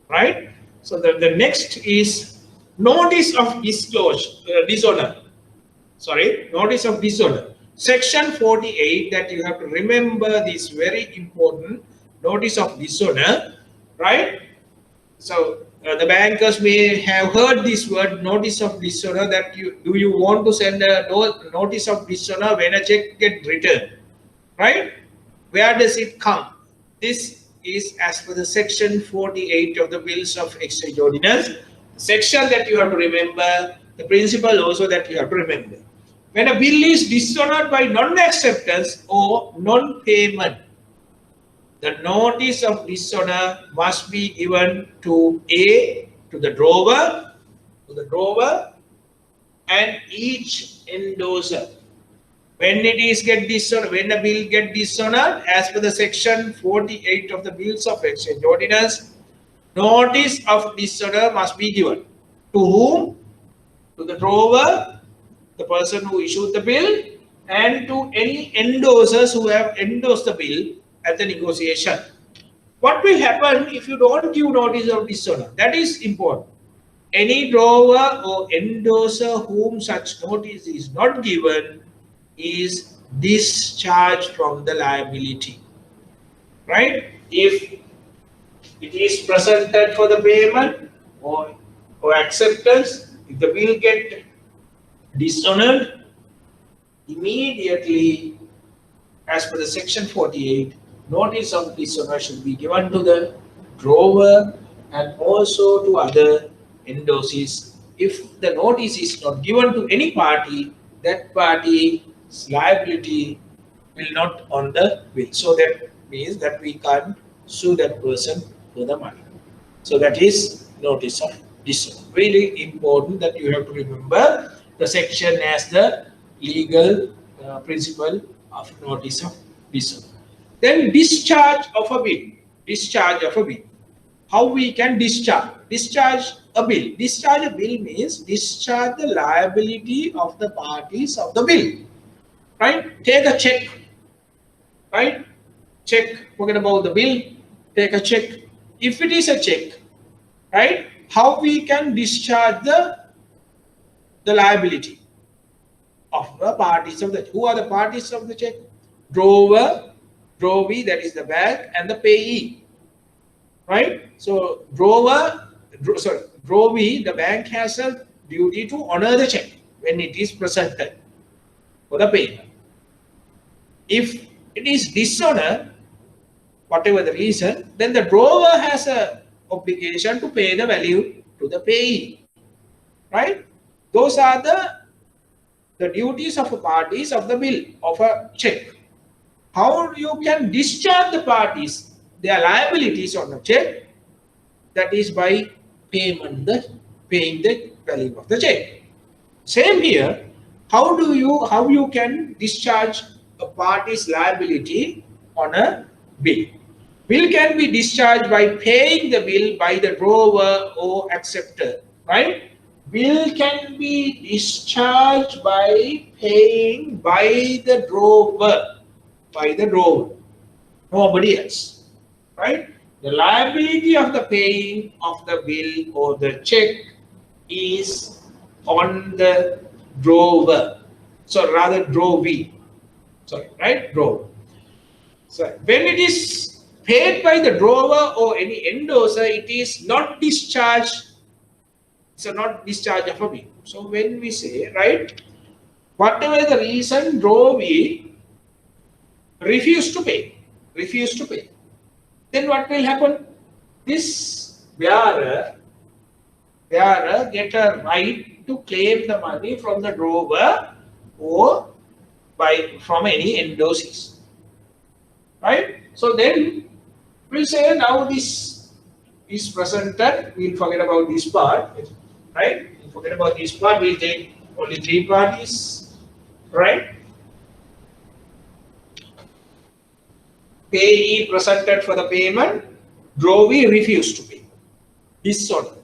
right? So the next is notice of dishonor. Notice of dishonor. Section 48, that you have to remember this very important, notice of dishonor, right? So the bankers may have heard this word, notice of dishonor, that do you want to send a notice of dishonor when a check gets returned, right? Where does it come? This is as per the section 48 of the Bills of Exchange Ordinance. Section that you have to remember, the principle also that you have to remember. When a bill is dishonored by non-acceptance or non-payment, the notice of dishonor must be given to the drawer, and each endorser. When it is get dishonored, when a bill get dishonored, as per the section 48 of the Bills of Exchange Ordinance, notice of dishonor must be given. To whom? To the drawer, the person who issued the bill, and to any endorsers who have endorsed the bill at the negotiation. What will happen if you don't give notice of dishonor? That is important. Any drawer or endorser whom such notice is not given is discharge from the liability, right? If it is presented for the payment or acceptance, if the bill get dishonored, immediately, as per the section 48, notice of dishonor should be given to the drawer and also to other endorsees. If the notice is not given to any party, that party's liability will not on the bill. So that means that we can't sue that person for the money. So that is notice of dishonor. Really important that you have to remember the section as the legal principle of notice of dishonor. Then discharge of a bill. Discharge of a bill. How we can discharge? Discharge a bill. Discharge a bill means discharge the liability of the parties of the bill. Right? Take a check. Right? Check. Forget about the bill. Take a check. If it is a check, right? How we can discharge the liability of the parties of the, who are the parties of the check? Drawer, drawee, that is the bank, and the payee, right? So drawee, the bank has a duty to honor the check when it is presented for the payment. If it is dishonored, whatever the reason, then the drawer has a obligation to pay the value to the payee, right? Those are the duties of parties of the bill of a check. How you can discharge the parties their liabilities on a check? That is by paying the value of the check. Same here. How you can discharge a party's liability on a bill? Bill can be discharged by paying the bill by the drawer or acceptor, right? Bill can be discharged by paying by the drawer, nobody else, right? The liability of the paying of the bill or the check is on the drawer. So rather drawee, sorry, right? Drawer. So when it is paid by the drawer or any endorser, it is not discharged. It's not discharge of a bill. So when we say, right, whatever the reason, drawee refuse to pay, then what will happen? This bearer get a right to claim the money from the drawer or from any endorsees, right? So then we'll say now this is presented. We'll forget about this part, right? We'll forget about this part. We'll take only 3 parties, right? Payee presented for the payment, drawee refused to pay. Dishonor.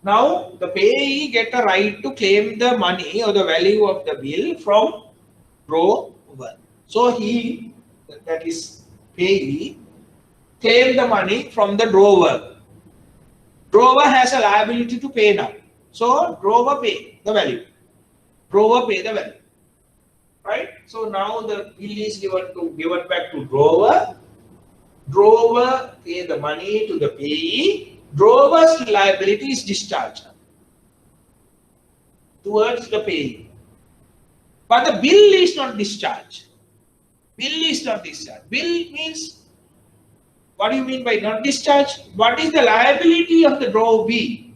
Now the payee get a right to claim the money or the value of the bill from drawer. So he, that is payee, claim the money from the drawer. Drawer has a liability to pay now. So drawer pay the value. Right? So now the bill is given back to drawer. Drawer pay the money to the payee. Drawer's liability is discharged towards the payee. But the bill is not discharged. Bill means, what do you mean by not discharged? What is the liability of the drawee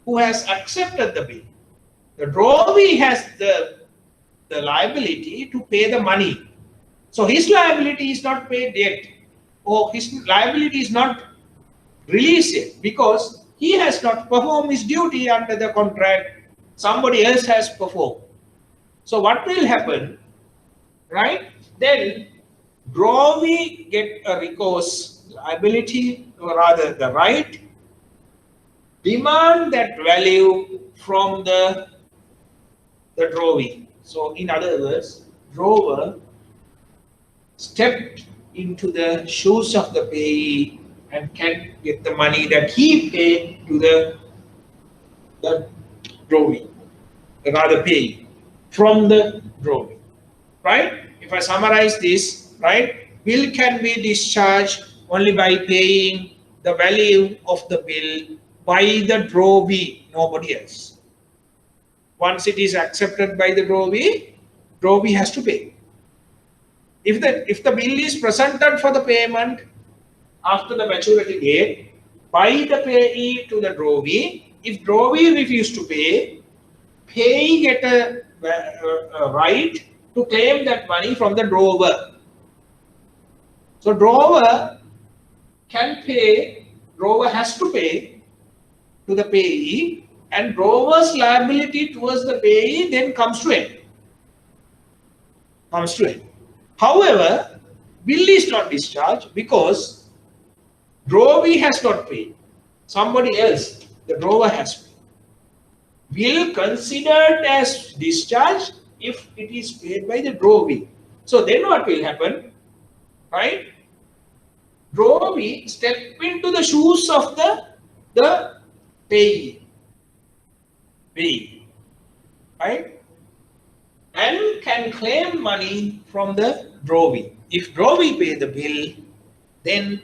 who has accepted the bill? The drawee has the liability to pay the money. So his liability is not paid yet, or his liability is not released yet, because he has not performed his duty under the contract. Somebody else has performed. So what will happen, right? Then drawee get a recourse liability, or rather the right, demand that value from the drawee. So in other words, drawer stepped into the shoes of the payee and can get the money that he paid to the drawee, rather payee, from the drawee. right? If I summarize this, right, bill can be discharged only by paying the value of the bill by the drawee, nobody else. Once it is accepted by the drawee has to pay. If the bill is presented for the payment after the maturity date by the payee to the drawee, if drawee refuse to pay, payee get a right to claim that money from the drawer. So drawer can pay, drawer has to pay to the payee, and drawer's liability towards the payee then comes to end. However, bill is not discharged because drawee has not paid. Somebody else, the drawer has paid. Bill considered as discharged if it is paid by the drawee. So then what will happen? Right? Drawee step into the shoes of the payee. Right? And can claim money from the drawee. If drawee pay the bill, then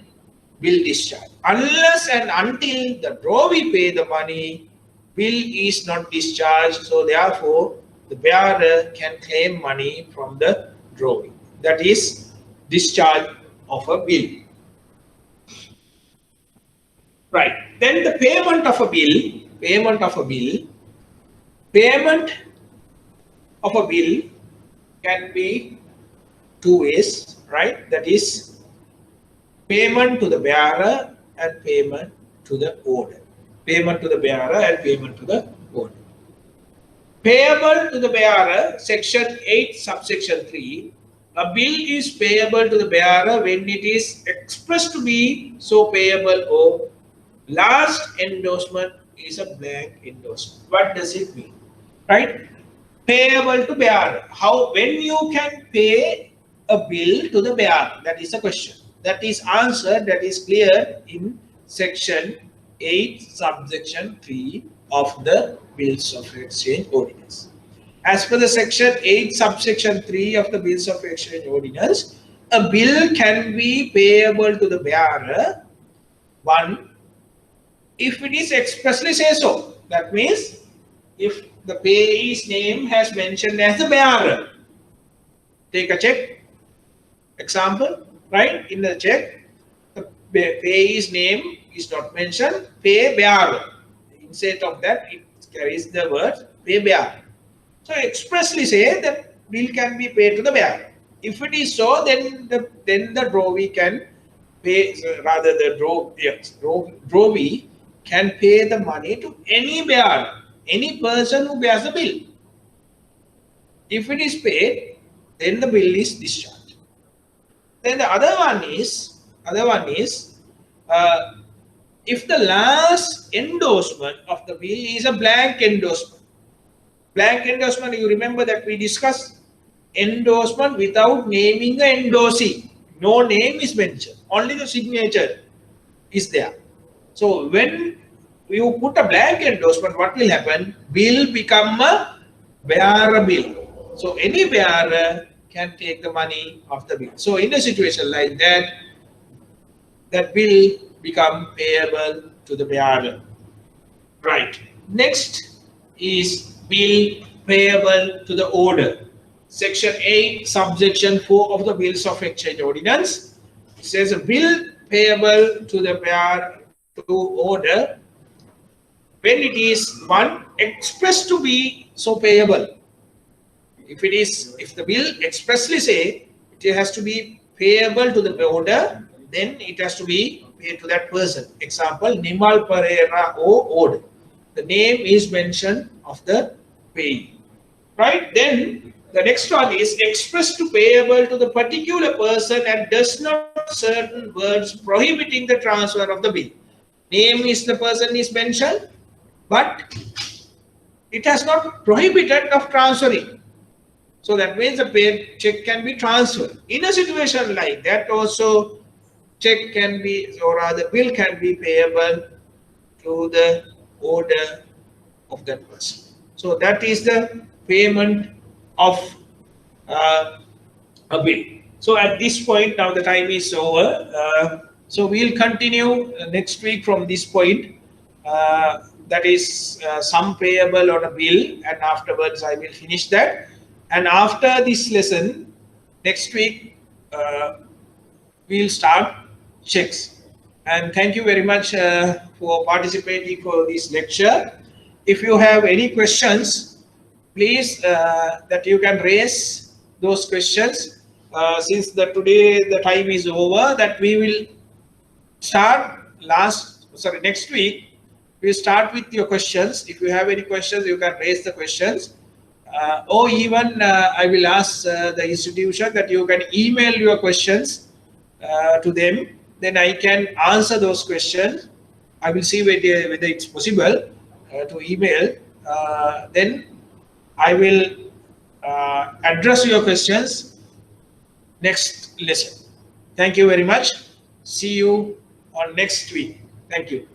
bill discharge. Unless and until the drawee pay the money, bill is not discharged. So therefore, the bearer can claim money from the drawee. That is discharge of a bill. Right. Then the payment of a bill can be two ways, right? That is payment to the bearer and payment to the order. Payment to the bearer and payment to the order. Payable to the bearer, section 8, subsection 3. A bill is payable to the bearer when it is expressed to be so payable, or last endorsement is a blank endorsement. What does it mean? Right? Payable to bearer. When you can pay a bill to the bearer? That is the question. That is answered, that is clear in section 8, subsection 3 of the Bills of Exchange Ordinance. As per the section 8, subsection 3 of the Bills of Exchange Ordinance, a bill can be payable to the bearer, one, if it is expressly say so. That means if the payee's name has mentioned as the bearer. Take a check. Example, right? In the check, the payee's name is not mentioned, pay bearer. Instead of that, it carries the word pay bearer. So expressly say that bill can be paid to the bearer. If it is so, then the drawee can pay, rather the drawee can pay the money to any bearer, any person who bears the bill. If it is paid, then the bill is discharged. Then the other one is if the last endorsement of the bill is a blank endorsement. Blank endorsement, you remember that we discussed endorsement without naming the endorsee. No name is mentioned, only the signature is there. So when you put a blank endorsement, what will happen? Bill become a bearer bill. So any bearer can take the money of the bill. So in a situation like that, that bill become payable to the bearer. Right. Next is bill payable to the order. Section 8, subsection 4 of the Bills of Exchange Ordinance says a bill payable to the bearer to order when it is one expressed to be so payable. If the bill expressly say it has to be payable to the order, then it has to be paid to that person. Example, Nimal Pereira O order. The name is mentioned of the payee. Right? Then the next one is expressed to payable to the particular person and does not certain words prohibiting the transfer of the bill. Name is the person is mentioned, but it has not prohibited of transferring. So that means the paid check can be transferred. In a situation like that also, check can be, or rather bill can be payable to the order of that person. So that is the payment of a bit. So at this point, now the time is over. So we'll continue next week from this point. That is sum payable on a bill, and afterwards I will finish that. And after this lesson, next week, we'll start checks. And thank you very much for participating for this lecture. If you have any questions, please that you can raise those questions. Since today the time is over, that we will start next week. We'll start with your questions. If you have any questions, you can raise the questions. Or even I will ask the institution that you can email your questions to them. Then I can answer those questions. I will see whether it's possible to email. Then I will address your questions next lesson. Thank you very much. See you on next week. Thank you.